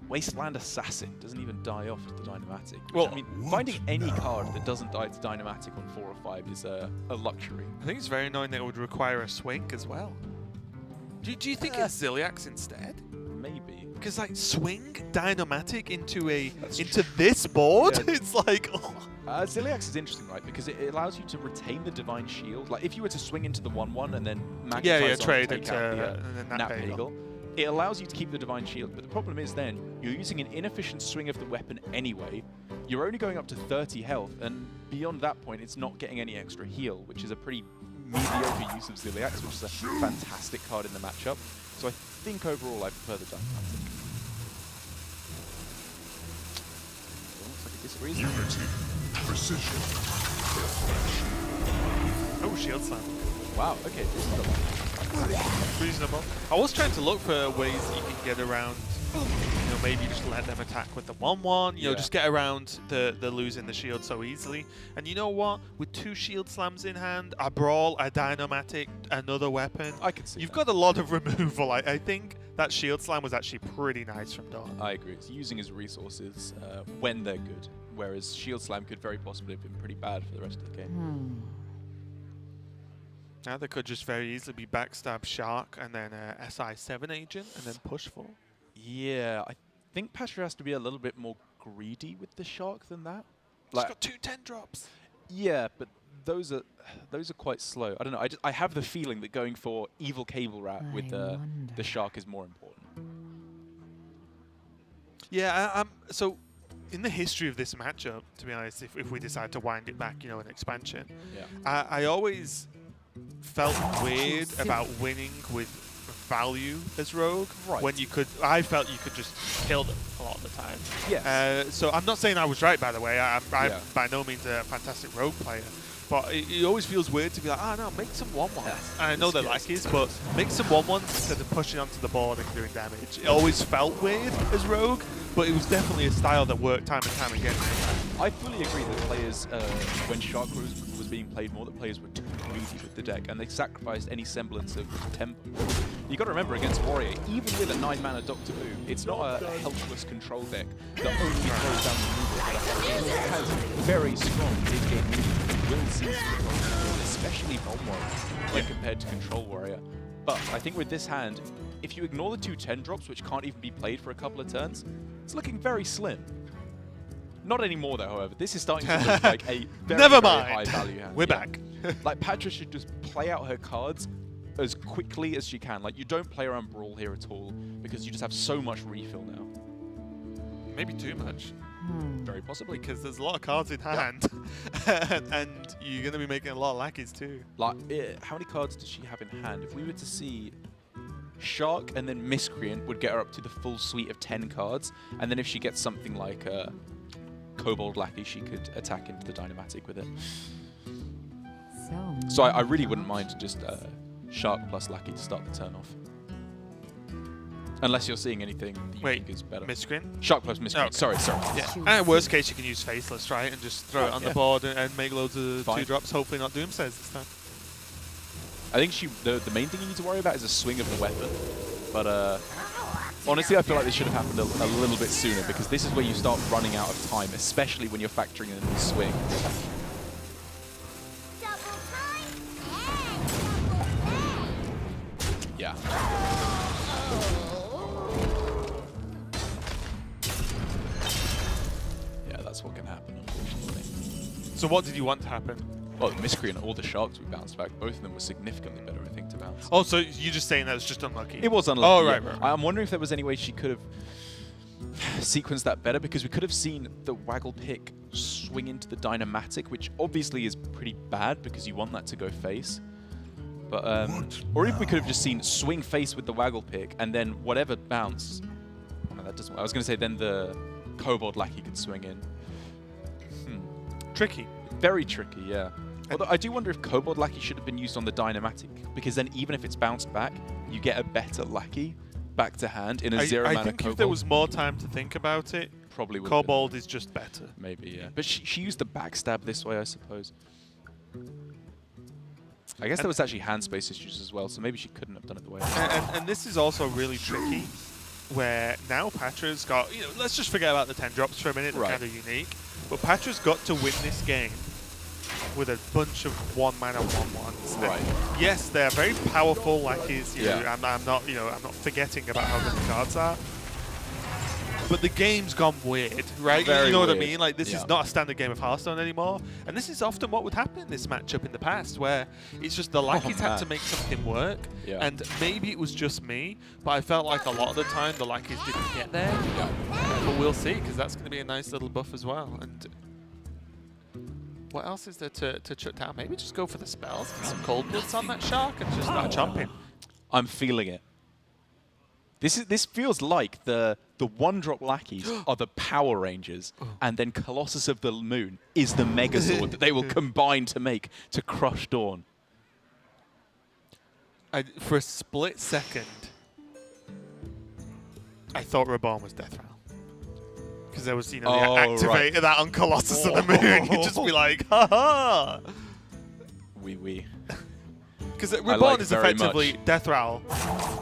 Wasteland Assassin doesn't even die off to the Dynamatic. Well, I mean, finding any card that doesn't die to Dynamatic on 4 or 5 is a luxury. I think it's very annoying that it would require a swing as well. Do you think it's Ziliax instead? Maybe. Because like swing Dynamatic into this board, Yeah. it's like Ziliax is interesting, right? Because it allows you to retain the Divine Shield. Like if you were to swing into the 1/1 and then magnetize on trade take into out the, and then Nat Nat Pagel, it allows you to keep the Divine Shield. But the problem is then you're using an inefficient swing of the weapon anyway. You're only going up to 30 health, and beyond that point, it's not getting any extra heal, which is a pretty mediocre use of Ziliax, which is a fantastic card in the matchup. So I think overall I prefer the Dynamatic. Looks like it disagrees. Unity. Precision. oh, shield slam. Wow, okay, this is a Reasonable. I was trying to look for ways that you can get around, maybe just let them attack with the 1/1, Yeah. just get around the losing the shield so easily. And you know what? With 2 shield slams in hand, a brawl, a Dynamatic, another weapon, I can see you've that. got a lot of removal. I think that shield slam was actually pretty nice from Dawn. I agree. It's using his resources when they're good, whereas Shield Slam could very possibly have been pretty bad for the rest of the game. Now they could just very easily be backstab Shark and then SI7 agent and then push for. Yeah, I think Pathra has to be a little bit more greedy with the Shark than that. He's got 2 10 drops. Yeah, but those are quite slow. I don't know. I have the feeling that going for Evil Cable Rat with the Shark is more important. Yeah, so in the history of this matchup, to be honest, if we decide to wind it back, in expansion, Yeah. I always felt weird about winning with value as rogue. Right. When I felt you could just kill them a lot of the time. Yes. So I'm not saying I was right, by the way. I'm Yeah. by no means a fantastic rogue player. but it always feels weird to be like, oh no, make some 1-1s. Yeah, And I know they're yes. lackeys, but make some 1-1s instead of pushing onto the board and doing damage. It always felt weird as Rogue, but it was definitely a style that worked time and time again. I fully agree that players, when Shark was being played more, that players were too greedy with the deck, and they sacrificed any semblance of tempo. You got to remember, against Warrior, even with a 9-mana Doctor Who, it's not a helpless control deck that only throws down the movement. It has very strong mid-game movement that will seize the board, especially Bomb Warrior, when compared to Control Warrior. But I think with this hand, if you ignore the 2 10-drops, which can't even be played for a couple of turns, it's looking very slim. Not anymore, though, however. This is starting to look like a very, Never very mind. high-value hand. We're Yeah. back. Like, Pathra should just play out her cards as quickly as she can. Like, you don't play around Brawl here at all, because you just have so much refill now. Maybe too much, Very possibly. because there's a lot of cards in hand, and you're going to be making a lot of lackeys too. Like, how many cards does she have in hand? If we were to see Shark and then Miscreant would get her up to the full suite of 10 cards, and then if she gets something like Kobold Lackey, she could attack into the Dynamatic with it. So I really wouldn't mind just Shark plus Lackey to start the turn off. Unless you're seeing anything that you think is better. Miscreant? Shark plus Miscreant. Okay. Sorry. Yeah. And worst case, you can use Faceless, right? And just throw it on the board and make loads of Fine. 2-drops. Hopefully not Doomsays this time. I think the main thing you need to worry about is a swing of the weapon. But honestly, I feel like this should have happened a little bit sooner, because this is where you start running out of time, especially when you're factoring in the swing. Yeah. Yeah, that's what can happen, unfortunately. So what did you want to happen? Well, the Miscreant or the Sharks we bounced back. Both of them were significantly better, I think, to bounce. Oh, so you're just saying that it's just unlucky? It was unlucky. Oh, right, yeah. right. I'm wondering if there was any way she could have sequenced that better, because we could have seen the Waggle Pick swing into the Dynamatic, which obviously is pretty bad because you want that to go face. But or if we could have just seen swing face with the Waggle Pick and then whatever bounce. No, that doesn't. I was going to say then the Kobold Lackey could swing in. Tricky. Very tricky, yeah. Although I do wonder if Kobold Lackey should have been used on the Dynamatic, because then even if it's bounced back, you get a better Lackey back to hand in a 0-mana I think Kobold. if there was more time to think about it, probably would Kobold is just better. Maybe, yeah. But she used the backstab this way, I suppose. I guess there was actually hand space issues as well, so maybe she couldn't have done it the way. And this is also really tricky, where now Patra's got, let's just forget about the 10-drops for a minute, they're kind of unique. But Patra's got to win this game with a bunch of 1-mana 1/1s. Right. Yes, they're very powerful lackeys. Yeah. I'm not forgetting about how good the cards are. But the game's gone weird, right? Very you know what I weird. mean? Like, this is not a standard game of Hearthstone anymore. And this is often what would happen in this matchup in the past, where it's just the lackeys had to make something work. Yeah. And maybe it was just me, but I felt like a lot of the time the lackeys didn't get there. But we'll see, because that's going to be a nice little buff as well. And what else is there to shut down? Maybe just go for the spells, get some cold bloods on that shark, and just start chomping. I'm feeling it. This feels like the 1-drop lackeys are the Power Rangers, and then Colossus of the Moon is the Megazord that they will combine to crush DawN. For a split second, I thought Reborn was Death Rattle. Because there was, the activate that on Colossus of the Moon. You'd just be like, ha ha! Oui. Because Reborn is effectively Death Rattle.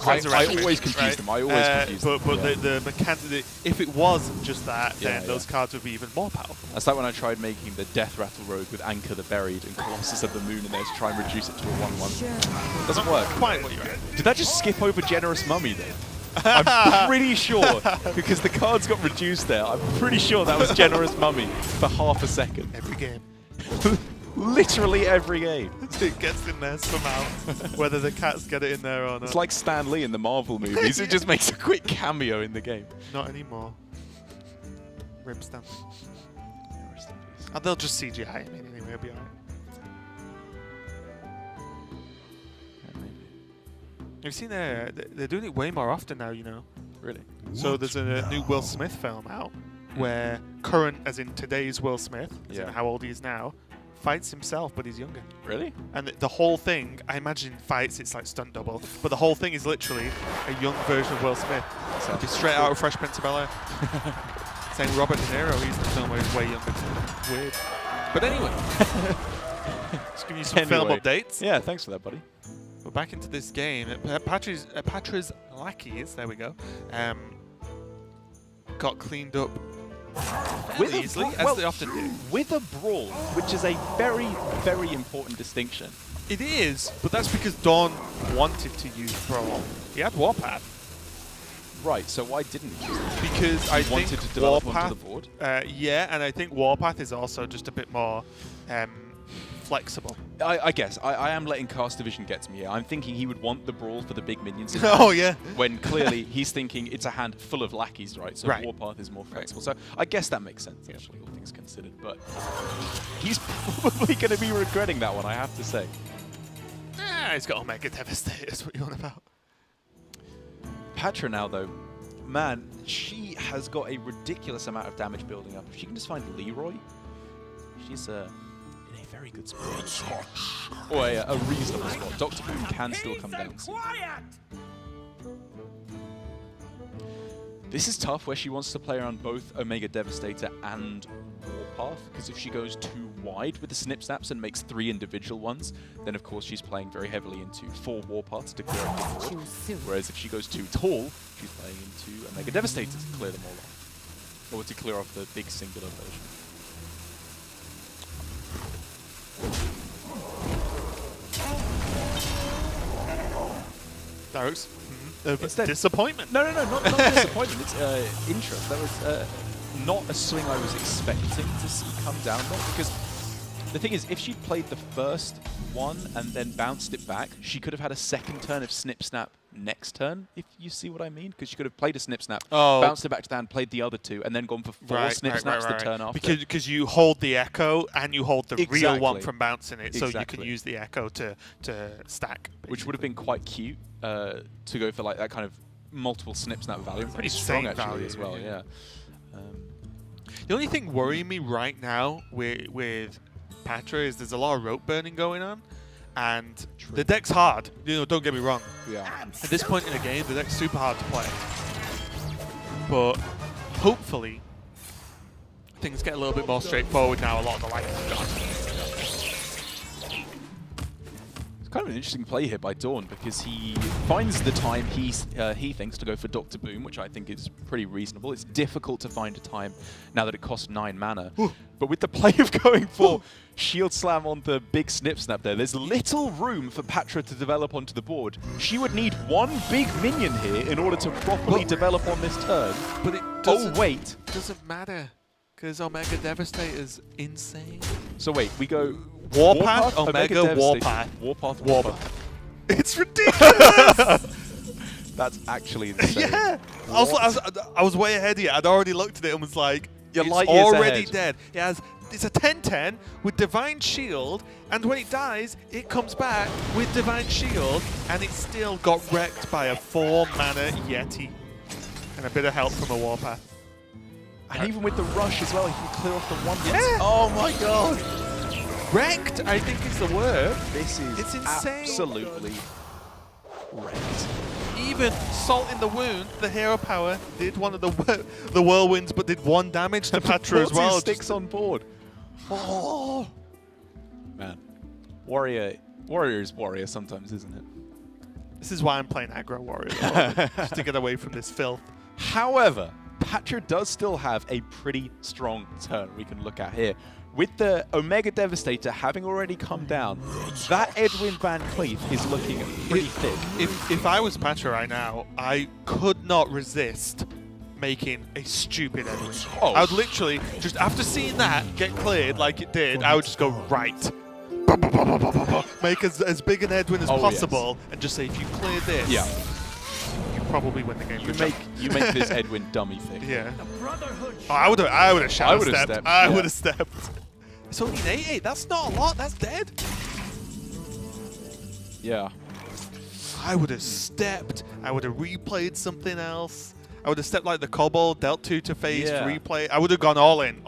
I always confuse them. I always confuse them. But the mechanic, if it was just that, then those cards would be even more powerful. That's like when I tried making the Death Rattle Rogue with Anchor the Buried and Colossus of the Moon in there to try and reduce it to a 1/1. Doesn't work. Quite what you're at. Did that just skip over Generous Mummy then? I'm pretty sure, because the cards got reduced there, I'm pretty sure that was Generous Mummy for half a second. Every game. Literally every game. It gets in there somehow, whether the cats get it in there or not. It's like Stan Lee in the Marvel movies. It just makes a quick cameo in the game. Not anymore. Rip Stan. And they'll just CGI him anyway, it'll be alright. You've seen they're doing it way more often now, Really? So there's a new Will Smith film out where current, as in today's Will Smith, as in how old he is now, fights himself, but he's younger. Really? And the whole thing, I imagine in fights it's like stunt double, but the whole thing is literally a young version of Will Smith. Sounds He's straight out of Fresh Prince of Bel-Air. Saying Robert De Niro, he's the film where he's way younger. Weird. But anyway, just giving you some film updates. Yeah, thanks for that, buddy. We're back into this game. Patra's lackeys, there we go, got cleaned up fairly easily, as they often do. With a brawl, which is a very, very important distinction. It is, but that's because DawN wanted to use Brawl. He had Warpath. Right, so why didn't he? Because I think wanted to develop Warpath, onto the board? yeah, and I think Warpath is also just a bit more flexible. I guess. I am letting Cast Division get to me here. I'm thinking he would want the brawl for the big minions. Oh, yeah. When clearly he's thinking it's a hand full of lackeys, right? So Right. Warpath is more flexible. So I guess that makes sense, actually, all things considered. But he's probably going to be regretting that one, I have to say. He's got Omega Devastator, that's what you want about. Pathra now, though, man, she has got a ridiculous amount of damage building up. If she can just find Leroy, she's in a very good spot. Or a reasonable spot. Dr. Boom can still come down. This is tough, where she wants to play around both Omega Devastator and Warpath, because if she goes too wide with the Snip Snaps and makes 3 individual ones, then of course she's playing very heavily into 4 Warpaths to clear up the board. Whereas if she goes too tall, she's playing into Omega Devastator to clear them all off. Or to clear off the big singular version. Darrows. Instead- Disappointment. No, not disappointment. It's interest. That was not a swing I was expecting to see come down there, because the thing is, if she'd played the first one and then bounced it back, she could have had a second turn of Snip Snap next turn, if you see what I mean, because she could have played a Snip Snap, bounced it back to the hand, played the other 2, and then gone for 4 Snip Snaps the turn after. Because you hold the Echo and you hold the real one Exactly. from bouncing it, so you can Exactly. use the Echo to stack. Which would have been quite cute to go for like that kind of multiple Snip Snap value. Pretty strong Insane actually value, as well, yeah. yeah. The only thing worrying me right now with Pathra is there's a lot of rope burning going on, and the deck's hard. You know, don't get me wrong. Yeah. At this point in the game, the deck's super hard to play. But hopefully, things get a little bit more straightforward now. A lot of the life is gone. It's kind of an interesting play here by DawN, because he finds the time he thinks to go for Dr. Boom, which I think is pretty reasonable. It's difficult to find a time now that it costs 9 mana. But with the play of going for Shield Slam on the big Snip Snap there's little room for Pathra to develop onto the board. She would need 1 big minion here in order to properly develop on this turn. But it doesn't, wait. doesn't matter, because Omega Devastator's insane. So wait, we go Warpath, Omega, Devastator, Warpath. Warpath. It's ridiculous! That's actually insane. Yeah! I was way ahead of you. I'd already looked at it and was like, You're it's light years already ahead. dead. It's a 10-10 with Divine Shield, and when it dies, it comes back with Divine Shield, and it still got wrecked by a 4-mana Yeti. And a bit of help from a Warpath. And even with the rush as well, he can clear off the 1 hit. Yeah. Oh my god! Wrecked, I think is the word. This is It's insane. absolutely wrecked. Even Salt in the Wound, the hero power, did one of the whirlwinds, but did 1 damage to Pathra as well. Sticks on board. Oh man, warrior is warrior sometimes, isn't it? This is why I'm playing aggro warrior, just to get away from this filth. However, Pathra does still have a pretty strong turn we can look at here. With the Omega Devastator having already come down, that Edwin Van Cleef is looking pretty thick. If I was Pathra right now, I could not resist making a stupid Edwin. Oh. I would literally, just after seeing that get cleared like it did, I would just go right. Make as big an Edwin as possible, and just say, if you clear this, Yeah. you probably win the game. You make this Edwin dummy thing. Yeah. Oh, I would have shadow stepped. I yeah. would have stepped. It's only an 8-8. That's not a lot. That's dead. Yeah. I would have stepped. I would have replayed something else. I would have stepped like the Kobold, dealt 2 to face, Yeah. replay. I would have gone all in.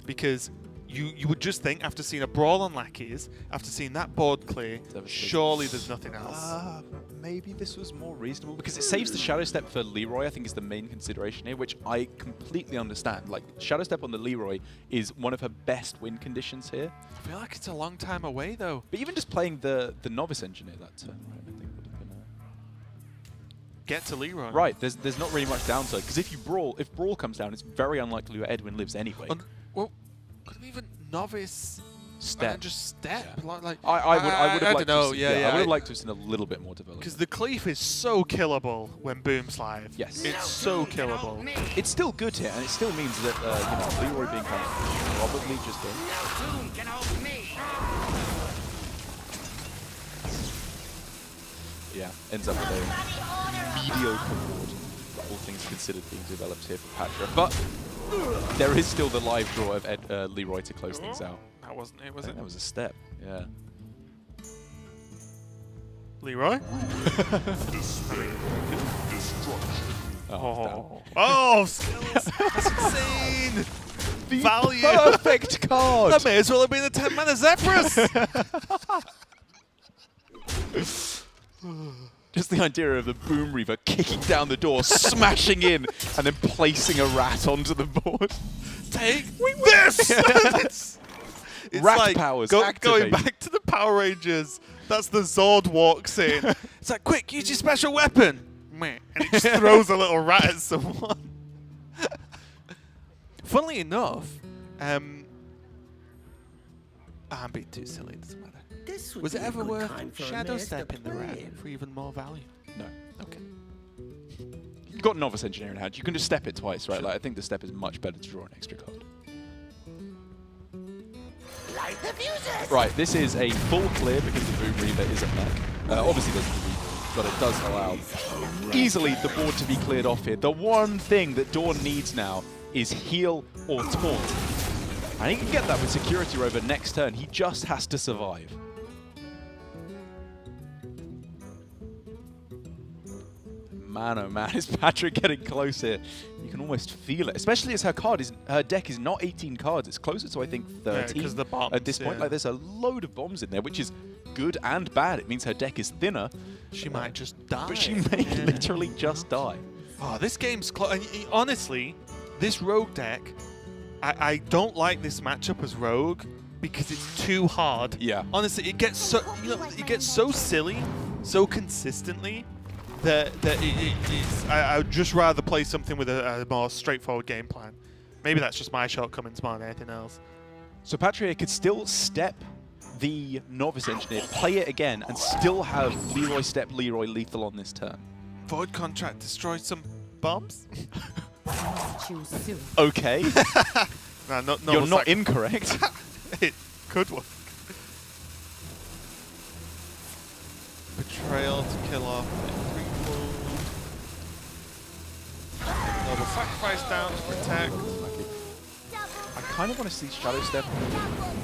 Because you would just think, after seeing a brawl on lackeys, after seeing that board clear, surely there's nothing else. Maybe this was more reasonable because it saves the Shadow Step for Leroy, I think, is the main consideration here, which I completely understand. Like, Shadow Step on the Leroy is one of her best win conditions here. I feel like it's a long time away, though. But even just playing the Novice Engineer that turn, right, I think would have been Get to Leroy. Right, there's not really much downside, because if Brawl comes down, it's very unlikely that Edwin lives anyway. Well, could have even Novice Step. and just Step. Yeah. Like, I would have liked know. to see, Yeah, I would have liked to have seen a little bit more development. Because the Cleave is so killable when Boom's live. Yes. It's so killable. It's still good here, and it still means that you know, Leroy being kind of probably just a... Doom can hold me. Yeah, ends up with a mediocre board, all things considered, being developed here for Pathra. But there is still the live draw of Leroy to close things out. That wasn't it, I was think it? that was a step, yeah. Leroy? Despair. Destruction. Oh, Oh, skills! That's insane! the Value! perfect card! That may as well have been a 10-mana Zephyrus! Just the idea of the Boom Reaver kicking down the door, smashing in, and then placing a rat onto the board. Take this! It's Rat like powers going activated. back to the Power Rangers. That's the Zord walks in. It's like, quick, use your special weapon. Meh. And it just throws a little rat at someone. Funnily enough, I'm being too silly. It doesn't matter. This would Was be it a ever good worth time for a Shadow master Stepping the rat plan. for even more value? No. Okay. You've got Novice Engineer in hand. You can just step it twice, right? Like, I think the step is much better to draw an extra card. Light the fuses! Right, this is a full clear because the Boom Reaver isn't back. Obviously doesn't reroll, but it does allow easily the board to be cleared off here. The one thing that DawN needs now is heal or taunt. And he can get that with Security Rover next turn. He just has to survive. Man, oh man, is Patrick getting close here? You can almost feel it, especially as her deck is not 18 cards. It's closer to, I think, 13 'cause the bombs, at this point. yeah. Like, there's a load of bombs in there, which is good and bad. It means her deck is thinner. She might just die. But she may literally just die. Oh, this game's close. Honestly, this Rogue deck, I don't like this matchup as Rogue because it's too hard. Yeah. Honestly, it gets so it gets so silly, so consistently that it's. I would just rather play something with a more straightforward game plan. Maybe that's just my shortcomings more than anything else. So Patria could still step the Novice Engineer, play it again, and still have Leroy step Leroy lethal on this turn. Void Contract destroy some bombs? Choose soon. Okay. No, You're not incorrect. It could work. Betrayal to kill off Noble Sacrifice down to protect. I kind of want to see Shadow Step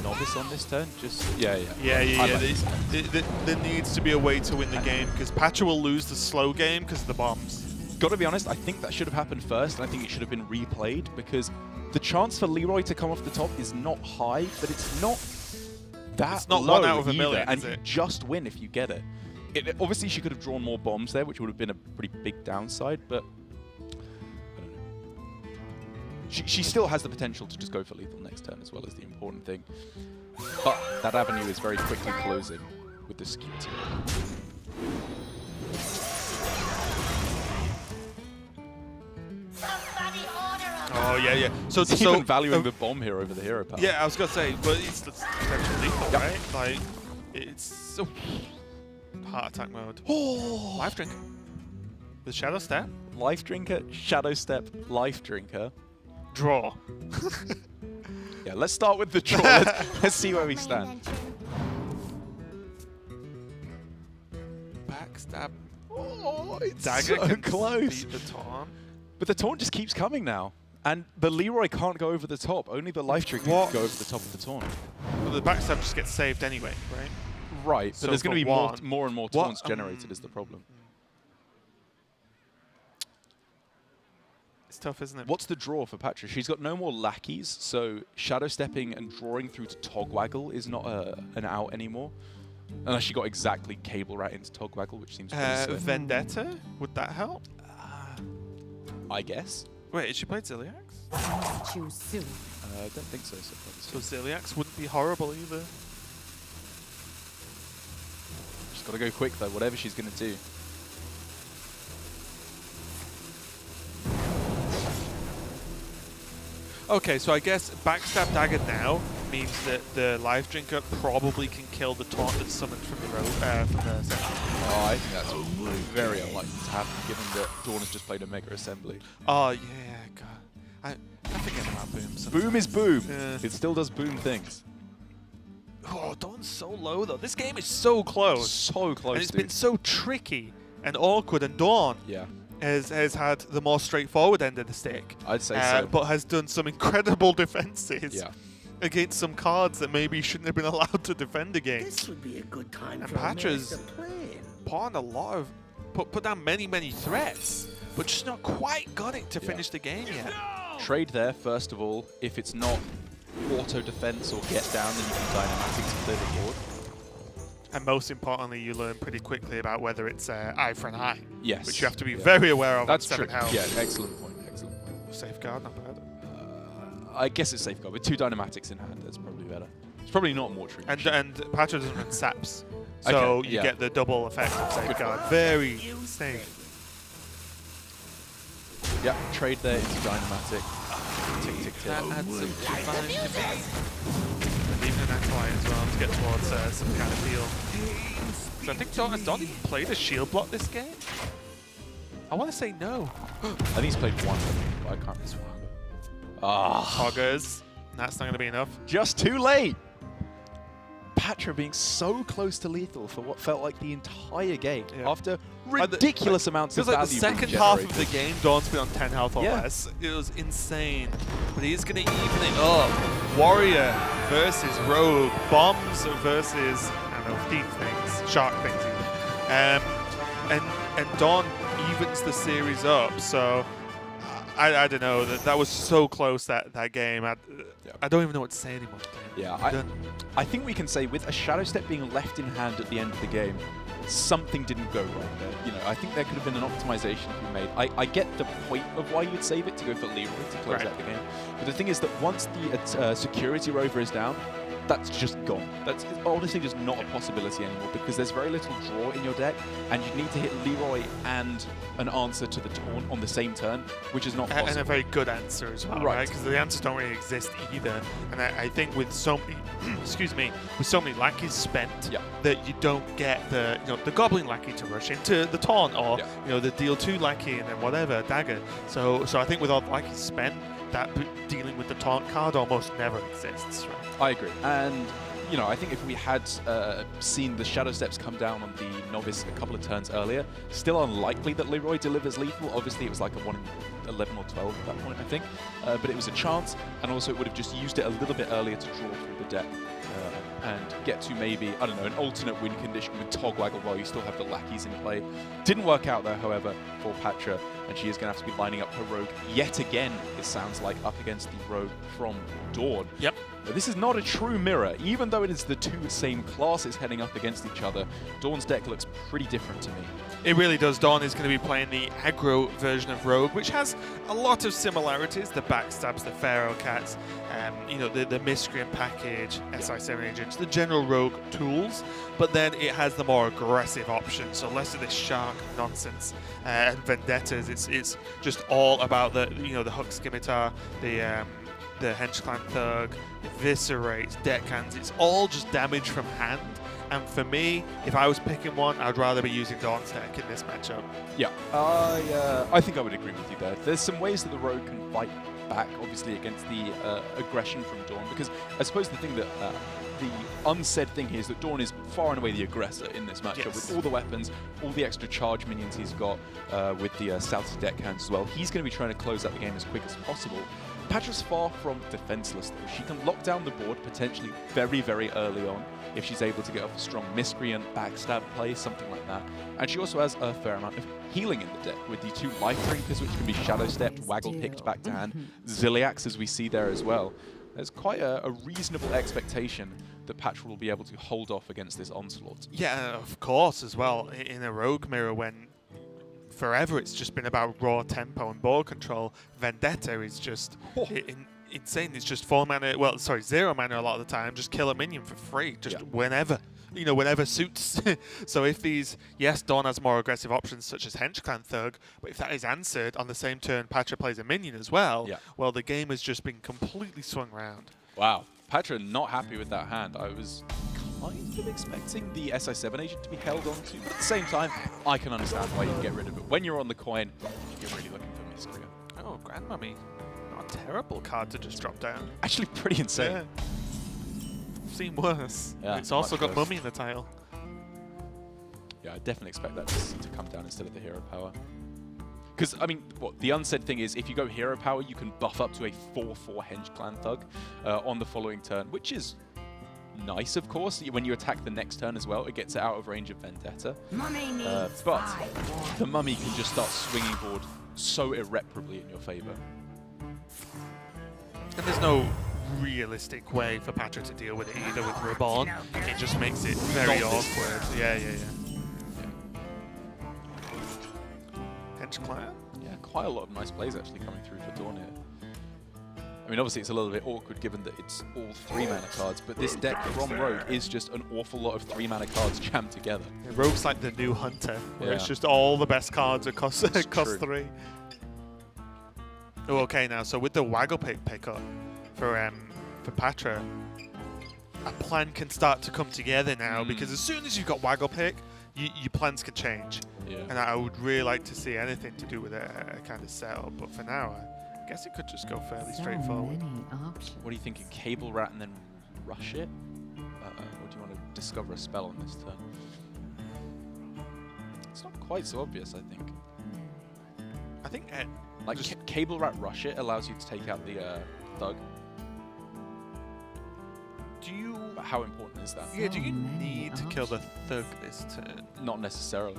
Novice on this turn. Just Yeah. There needs to be a way to win the game because Pacha will lose the slow game because of the bombs. Got to be honest, I think that should have happened first, and I think it should have been replayed because the chance for Leroy to come off the top is not high, but it's not that It's not low 1 out of a either, million, and is you it? just win if you get it. Obviously, she could have drawn more bombs there, which would have been a pretty big downside, but I don't know. She still has the potential to just go for lethal next turn as well, as the important thing. But that avenue is very quickly closing with the security. Oh yeah. So It's even valuing the bomb here over the hero power. Yeah, I was gonna say, but it's potential lethal, Yep. right? Like it's heart attack mode. Oh, Life drink. The Shadow Step. Life Drinker, Shadow Step, Life Drinker. Draw. Yeah, let's start with the draw. Let's see where we stand. Backstab. Oh, it's Dagger so can close. beat the taunt. But the taunt just keeps coming now. And the Leroy can't go over the top. Only the Life Drinker can go over the top of the taunt. Well, the backstab just gets saved anyway, right? Right, but So there's going to for be one- more and more What? taunts generated is the problem. It's tough, isn't it? What's the draw for Pathra? She's got no more lackeys, so shadow stepping and drawing through to Togwaggle is not an out anymore. Unless she got exactly Cable Rat into Togwaggle, which seems pretty slim. Vendetta? Would that help? I guess. Wait, has she played Ziliax? Choose soon. I don't think so. So Ziliax wouldn't be horrible either. She's got to go quick though, whatever she's going to do. Okay, so I guess Backstab Dagger now means that the Life Drinker probably can kill the taunt that's summoned from the road, from the center. Oh, I think that's very unlikely to happen, given that DawN has just played a Mega Assembly. Oh yeah, God, I forget about Boom. Sometimes. Boom is boom. Yeah. It still does boom things. Oh, DawN's so low though. This game is so close. So close. And it's dude. been so tricky and awkward, and DawN Yeah. has had the more straightforward end of the stick. I'd say so. But has done some incredible defenses Yeah. against some cards that maybe shouldn't have been allowed to defend against. This would be a good time And for a Patra's master plan. Pawned a lot of, put down many threats, but just not quite got it to finish the game yet. Trade there, first of all. If it's not auto defense or get down, then you can dynamatic to clear the board. And most importantly, you learn pretty quickly about whether it's eye for an eye. Yes. Which you have to be very aware of. That's on true. 7 health. Yeah, excellent point. Excellent point. Safeguard, not bad. I guess it's safeguard. With 2 dynamatics in hand, that's probably better. It's probably not mortuary. And Pathra doesn't run saps. So Okay, you yeah. get the double effect of safeguard. Very safe. Yeah, trade there into dynamatic. Tick, tick, tick. That adds some fun to me. And even an acolyte as well to get towards some kind of deal. So I think has DawN even played a shield block this game? I want to say no. I think he's played one, but I can't remember. Ah, Hoggers. That's not going to be enough. just too late. Pathra being so close to lethal for what felt like the entire game Yeah. after ridiculous amounts of Feels value. like the being second half of generated. the game, DawN's been on 10 health or Yeah. less. It was insane. But he's going to even it up. Warrior versus Rogue. Bombs versus, I don't know, thief things. Shark things even. And DawN evens the series up. So I don't know. That was so close, that game. I don't even know what to say anymore. Yeah, Done. I think we can say with a Shadow Step being left in hand at the end of the game, something didn't go right there. You know, I think there could have been an optimization to be made. I get the point of why you'd save it to go for Leroy to close Right. out the game. But the thing is that once the security rover is down, that's just gone. That's honestly just not a possibility anymore because there's very little draw in your deck, and you need to hit Leroy and an answer to the taunt on the same turn, which is not possible. And a very good answer as well, Right. right? Because the answers don't really exist either. And I think with so many, excuse me, with so many lackeys spent, Yeah. that you don't get the Goblin lackey to rush into the taunt, or Yeah. the deal 2 lackey and then whatever dagger. So I think with all the lackeys spent, that dealing with the taunt card almost never exists, right? I agree. And, you know, I think if we had seen the Shadow Steps come down on the Novice a couple of turns earlier, still unlikely that Leroy delivers lethal. Obviously, it was like a 1 in 11 or 12 at that point, I think. But it was a chance, and also it would have just used it a little bit earlier to draw through the deck and get to maybe, I don't know, an alternate win condition with Togwaggle while you still have the lackeys in play. Didn't work out there, however, for Pathra, and she is going to have to be lining up her rogue yet again, it sounds like, up against the rogue from DawN. Yep. Now, this is not a true mirror. Even though it is the 2 same classes heading up against each other, DawN's deck looks pretty different to me. It really does. DawN is going to be playing the aggro version of Rogue, which has a lot of similarities. The backstabs, the Pharaoh Cats, the Miscreant package, SI7 agents, the general Rogue tools. But then it has the more aggressive options, so less of this shark nonsense and vendettas. It's just all about the Hook Scimitar, the Hench Clan Thug, Eviscerates, Deckhands. It's all just damage from hand. And for me, if I was picking one, I'd rather be using DawN's deck in this matchup. Yeah, I think I would agree with you there. There's some ways that the rogue can fight back, obviously, against the aggression from DawN, because I suppose the thing that the unsaid thing here is that DawN is far and away the aggressor in this matchup, Yes. with all the weapons, all the extra charge minions he's got with the South Deckhands as well. He's going to be trying to close out the game as quick as possible. Patra's far from defenseless though. She can lock down the board potentially very, very early on if she's able to get off a strong miscreant, backstab play, something like that. And she also has a fair amount of healing in the deck with the 2 life drinkers, which can be shadow stepped, waggle picked back to hand, Ziliax as we see there as well. There's quite a reasonable expectation that Patra will be able to hold off against this onslaught. Yeah, of course, as well. In a Rogue Mirror, when forever it's just been about raw tempo and board control, Vendetta is just insane. It's just 4 mana, well, sorry, 0 mana a lot of the time. Just kill a minion for free, just whenever. You know, whenever suits. So if these, yes, DawN has more aggressive options such as Hench Clan Thug, but if that is answered on the same turn Patra plays a minion as well, well, the game has just been completely swung around. Wow. Patra not happy with that hand. I was kind of expecting the SI7 agent to be held on to, but at the same time, I can understand why you get rid of it. When you're on the coin, you're really looking for Miscreant. Oh, Grandmummy. Not a terrible card to just drop down. Actually pretty insane. Yeah. I've seen worse. Yeah, it's also got worse. Mummy in the title. Yeah, I definitely expect that to come down instead of the hero power. Because, I mean, what the unsaid thing is, if you go hero power, you can buff up to a 4/4 Hench Clan Thug on the following turn, which is nice, of course. When you attack the next turn as well, it gets it out of range of Vendetta. But the Mummy can just start swinging board so irreparably in your favor. And there's no realistic way for Patra to deal with it either with Reborn. It just makes it very awkward. Yeah. Hench Clan? Yeah, quite a lot of nice plays actually coming through for DawN here. I mean, obviously it's a little bit awkward given that it's all 3 mana cards, but this deck from Rogue is just an awful lot of 3 mana cards jammed together. Yeah, Rogue's like the new Hunter, where it's Yeah. just all the best cards that cost true. 3. Oh, okay, now, so with the Waggle Pick pickup for Patra, a plan can start to come together now, because as soon as you've got Waggle Pick, your plans can change. Yeah. And I would really like to see anything to do with a kind of setup, but for now, I guess it could just go fairly straightforward. What are you thinking? Cable Rat and then rush it? Or do you want to discover a spell on this turn? It's not quite so obvious, I think. I think Like Cable Rat rush it allows you to take out the Thug. But how important is that? do you need to kill the Thug this turn? Not necessarily.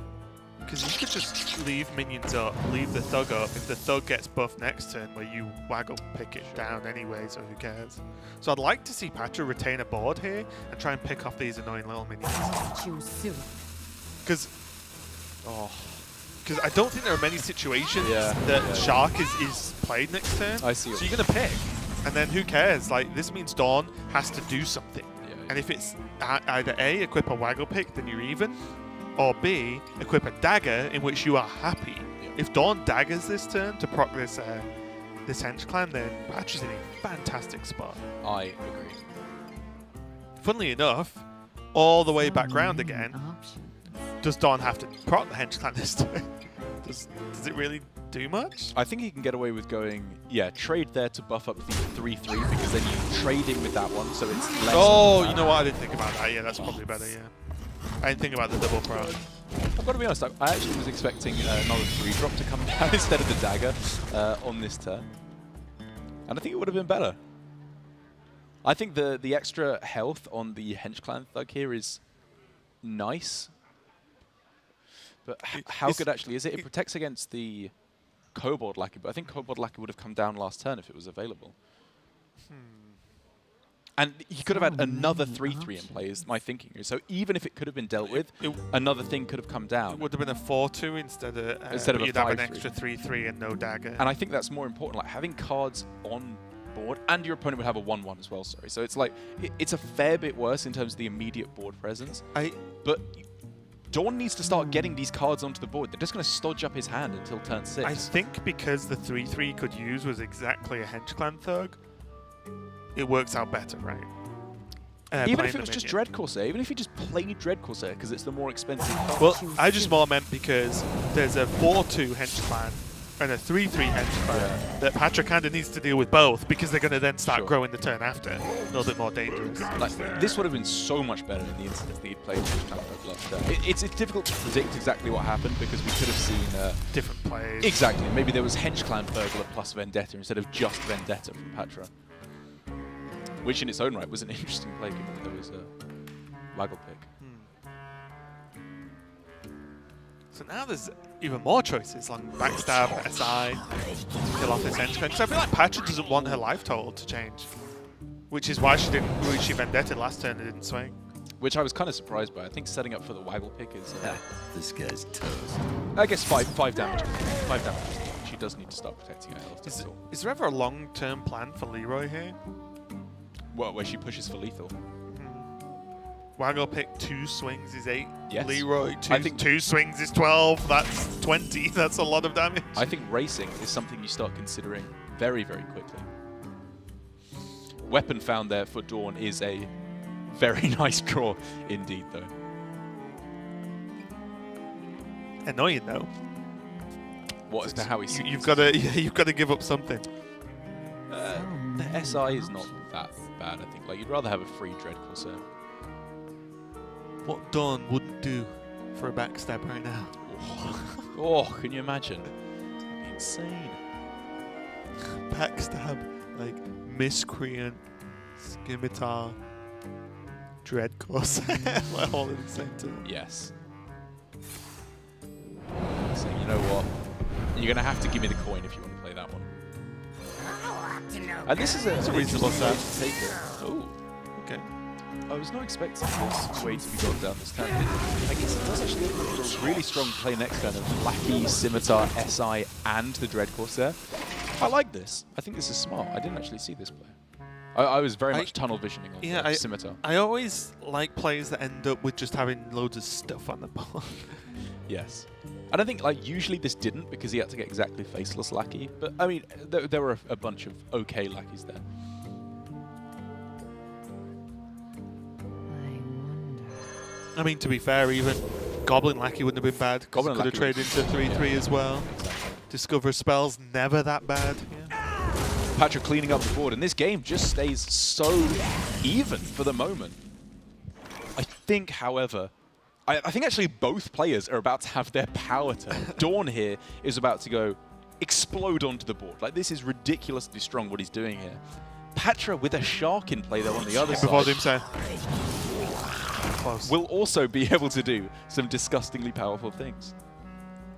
Because you could just leave minions up, leave the Thug up. If the Thug gets buffed next turn, where you Waggle Pick it down anyway, so who cares? So I'd like to see Patra retain a board here and try and pick off these annoying little minions. Choose soon. Because I don't think there are many situations that Yeah. Shark is played next turn. I see. So you're going to pick. And then who cares? Like, this means DawN has to do something. And if it's either A, equip a Waggle Pick, then you're even, or B, equip a Dagger, in which you are happy. Yeah. If DawN daggers this turn to proc this Hench Clan, then Patra's in a fantastic spot. I agree. Funnily enough, all the way back round again, does DawN have to proc the Hench Clan this turn? Does it really do much? I think he can get away with going, trade there to buff up the 3/3 because then you trade in with that one, so it's less. Oh, you know what? I didn't think about that. Yeah, that's probably better, yeah. I didn't think about the double proc. I've got to be honest, I actually was expecting another 3-drop to come down instead of the dagger on this turn. And I think it would have been better. I think the extra health on the Hench Clan Thug here is nice. But how good actually is it? It protects against the Kobold Lackey, but I think Kobold Lackey would have come down last turn if it was available. And he could have had another 3/3 in play, is my thinking. So even if it could have been dealt with, another thing could have come down. It would have been a 4/2 instead of a you'd have an 5/3. extra 3/3 and no dagger. And I think that's more important, like having cards on board, and your opponent would have a 1/1 as well, sorry. So it's like, it's a fair bit worse in terms of the immediate board presence. But DawN needs to start getting these cards onto the board. They're just going to stodge up his hand until turn 6. I think because the 3/3 could use was exactly a Hench Clan Thug, it works out better, right? Even if it was just Dread Corsair, even if you just played Dread Corsair, because it's the more expensive card. Well, I just more meant because there's a 4/2 Hench Clan and a 3/3 Henchman, that Pathra kind of needs to deal with both because they're going to then start growing the turn after. A little bit more dangerous. Like, this would have been so much better in the instance that he'd played it's difficult to predict exactly what happened because we could have seen different plays. Exactly. Maybe there was Hench Clan Burglar plus Vendetta instead of just Vendetta from Pathra. Which in its own right was an interesting play given that there was a Waggle pick. So now there's even more choices on backstab, SI, to kill off this henchman. So I feel like Pathra doesn't want her life total to change, which is why she Vendetta last turn and didn't swing. Which I was kind of surprised by. I think setting up for the Waggle pick is... This guy's toast. I guess 5 damage. 5 damage. She does need to start protecting her health. Is there ever a long-term plan for Leroy here? Well, where she pushes for lethal. Waggle pick 2 swings is 8. Yes. Leroy I think 2 swings is 12. That's 20. That's a lot of damage. I think racing is something you start considering very, very quickly. Weapon found there for DawN is a very nice draw indeed, though. Annoying though. What as to how he's you've got to give up something. The SI is not that bad, I think. Like you'd rather have a free Dread Corsair. What DawN wouldn't do for a backstab right now. Oh, can you imagine? That'd be insane. Backstab, like Miscreant, Scimitar, Dread Corsair, like all in the same turn. Yes. So you know what? You're gonna have to give me the coin if you want to play that one. And this is a reasonable start start. to take it. Oh, Okay. I was not expecting this way to be gone down this turn. I guess it does actually open up for a really strong play next turn of Lackey, Scimitar, SI, and the Dread Corsair. I like this. I think this is smart. I didn't actually see this play. I was very much tunnel visioning on the Scimitar. I always like plays that end up with just having loads of stuff on the board. Yes. And I think like usually this didn't because he had to get exactly faceless Lackey. But I mean, there were a bunch of okay Lackeys there. I mean, to be fair, even Goblin Lackey wouldn't have been bad. Goblin could have Lackey traded into 3/3 as well. Exactly. Discover spells, never that bad. Yeah. Pathra cleaning up the board, and this game just stays so even for the moment. I think, however, I think actually both players are about to have their power turn. DawN here is about to go explode onto the board. Like, this is ridiculously strong what he's doing here. Pathra with a shark in play, though, on the other Before side. Doomsday. Close. Will also be able to do some disgustingly powerful things.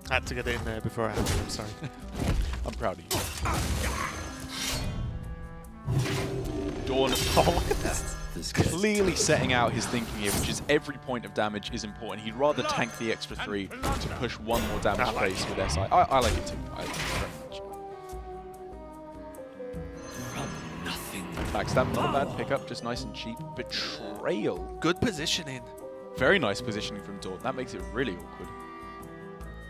Had to get in there before I had to, I'm sorry. I'm proud of you. DawN, Oh, look at this. This guy's clearly setting out his thinking here, which is every point of damage is important. He'd rather tank the extra 3 to push 1 more damage I like phase with SI. I like it too. I like it very much. Backstab, not a bad pickup, just nice and cheap. Betrayal. Good positioning. Very nice positioning from DawN. That makes it really awkward.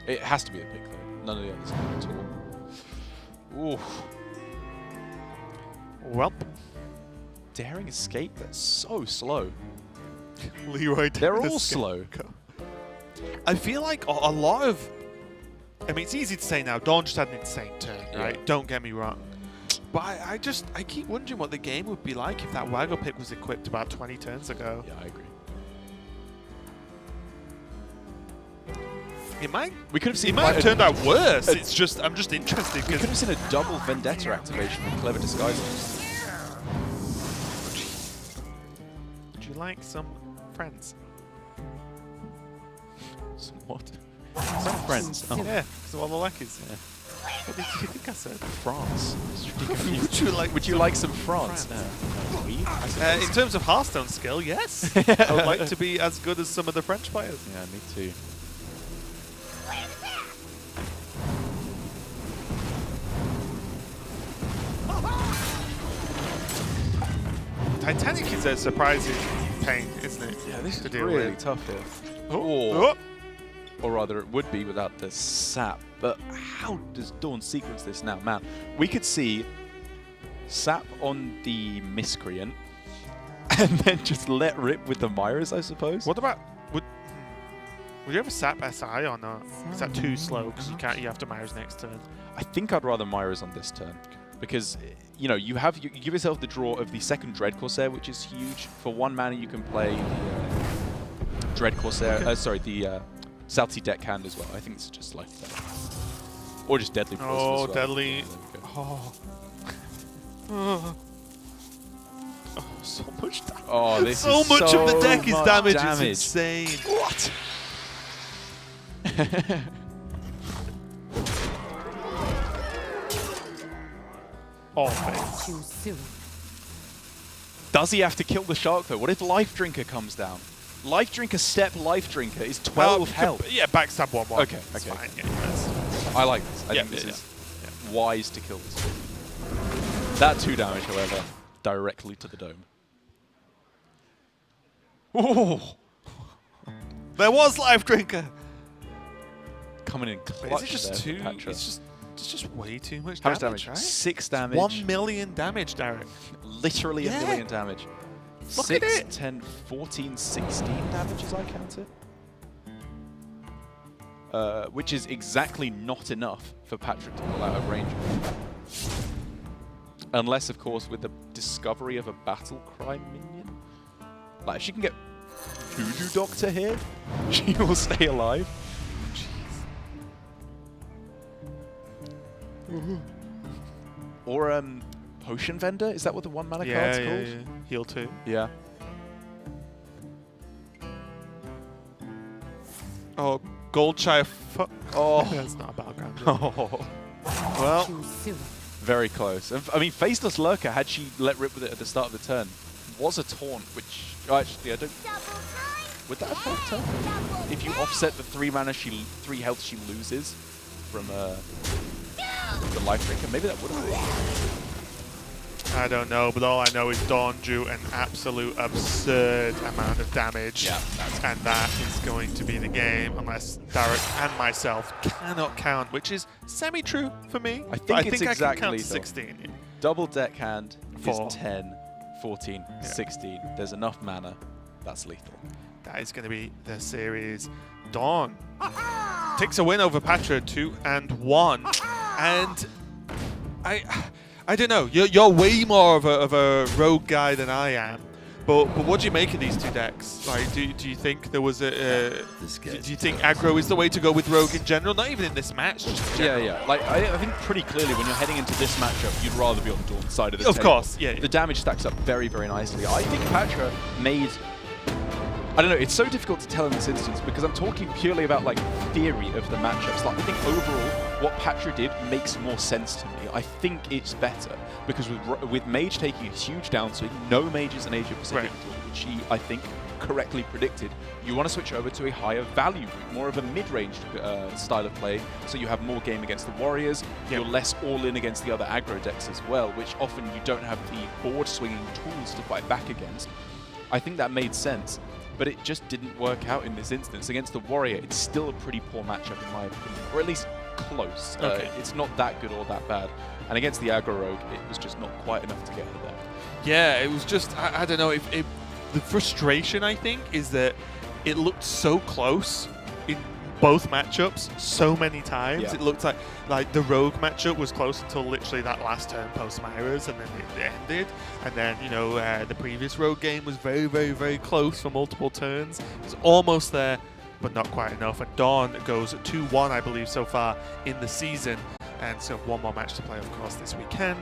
It has to be a pick though. None of the others at all. Ooh. Welp. Daring escape? That's so slow. Leroy. They're the all slow. I feel like a lot of... I mean, it's easy to say now. DawN just had an insane turn, right? Yeah. Don't get me wrong. But I keep wondering what the game would be like if that Waggle pick was equipped about 20 turns ago. Yeah, I agree. It might... We could have seen It might have turned out worse. a- It's just... I'm just interested We could because... have seen a double Vendetta activation with Clever Disguises. Would you like some friends? Some what? Some friends. Oh, Yeah, so all the lackeys. Yeah. What did you think I said? France. Would you like some France? France? We? I In suppose. terms of Hearthstone skill, yes. I would like to be as good as some of the French players. Yeah, me too. Titanic is a surprising pain, isn't it? Yeah, this to is deal really with. tough here. Oh. Or rather, it would be without the sap. But how does DawN sequence this now? Man, we could see sap on the Miscreant and then just let rip with the Myras, I suppose. What about... Would you ever sap SI or not? Is that too slow? Because you have to Myra's next turn. I think I'd rather Myra's on this turn because you know you give yourself the draw of the second Dread Corsair, which is huge. For 1 mana, you can play the Dread Corsair. Sorry, the South Sea Deckhand as well. I think it's just like that, or just Deadly Force. Oh, as well. Deadly! Oh. Oh, so much damage. Oh, this so is much of the so deck is much damage. damage. It's insane. What? Oh, face. Too soon. Does he have to kill the shark though? What if Life Drinker comes down? Life Drinker, step Life Drinker is 12 health. Yeah, backstab 1/1. Okay, It's okay. fine. Yeah, that's- I like this. I Yeah, think this yeah, is wise to kill this. That 2 damage, however, directly to the dome. Oh. There was Life Drinker. Coming in But clutch is it just there too? for Pathra. It's just way too much How much damage, damage? right? 6 damage. 1 million damage, Derek. Literally Yeah. a million damage. Look at 6, it. 10, 14, 16 damage as I count it. Which is exactly not enough for Patrick to pull out of range. Unless, of course, with the discovery of a Battle Cry minion. Like, if she can get Voodoo Doctor here, she will stay alive. Or Potion Vendor? Is that what the 1 mana card's called? Yeah. Heal 2. Yeah. Oh, Goldshire. Oh. That's not a battleground. Oh. Well, Too soon. Very close. I mean, Faceless Lurker, had she let rip with it at the start of the turn, was a taunt, which actually I don't. Would that affect her? If you offset the 3 mana, 3 health she loses from the Life Drinker, maybe that would have. I don't know, but all I know is DawN drew an absolute absurd amount of damage. Yeah, and that is going to be the game unless Derek and myself cannot count, which is semi-true for me. I think but it's I can exactly count to though. 16. Yeah. Double Deckhand 4. is 10, 14, 16. There's enough mana. That's lethal. That is going to be the series. DawN takes a win over Pathra 2-1, and I don't know. You're way more of a rogue guy than I am. But what do you make of these 2 decks? Like, do you think there was a? Do you think aggro is the way to go with rogue in general? Not even in this match. Just in general. Yeah. Like I think pretty clearly when you're heading into this matchup, you'd rather be on DawN's side of the Of table. course, yeah. The damage stacks up very, very nicely. I think Pathra made. I don't know. It's so difficult to tell in this instance because I'm talking purely about like theory of the matchups. Like I think overall, what Pathra did makes more sense to me. I think it's better because with Mage taking a huge downswing, no mages in Asia Pacific, which he I think correctly predicted. You want to switch over to a higher value route, more of a mid-range style of play, so you have more game against the warriors. You're less all-in against the other aggro decks as well, which often you don't have the board-swinging tools to fight back against. I think that made sense. But it just didn't work out in this instance. Against the Warrior, it's still a pretty poor matchup in my opinion, or at least close. Okay. It's not that good or that bad. And against the Aggro Rogue, it was just not quite enough to get her there. Yeah, it was just, I don't know, if the frustration, I think, is that it looked so close in both matchups so many times. Yeah. It looked like the Rogue matchup was close until literally that last turn post Myra's, and then it ended. And then, you know, the previous Rogue game was very, very, very close for multiple turns. It was almost there, but not quite enough. And DawN goes 2-1, I believe, so far in the season. And so 1 more match to play, of course, this weekend.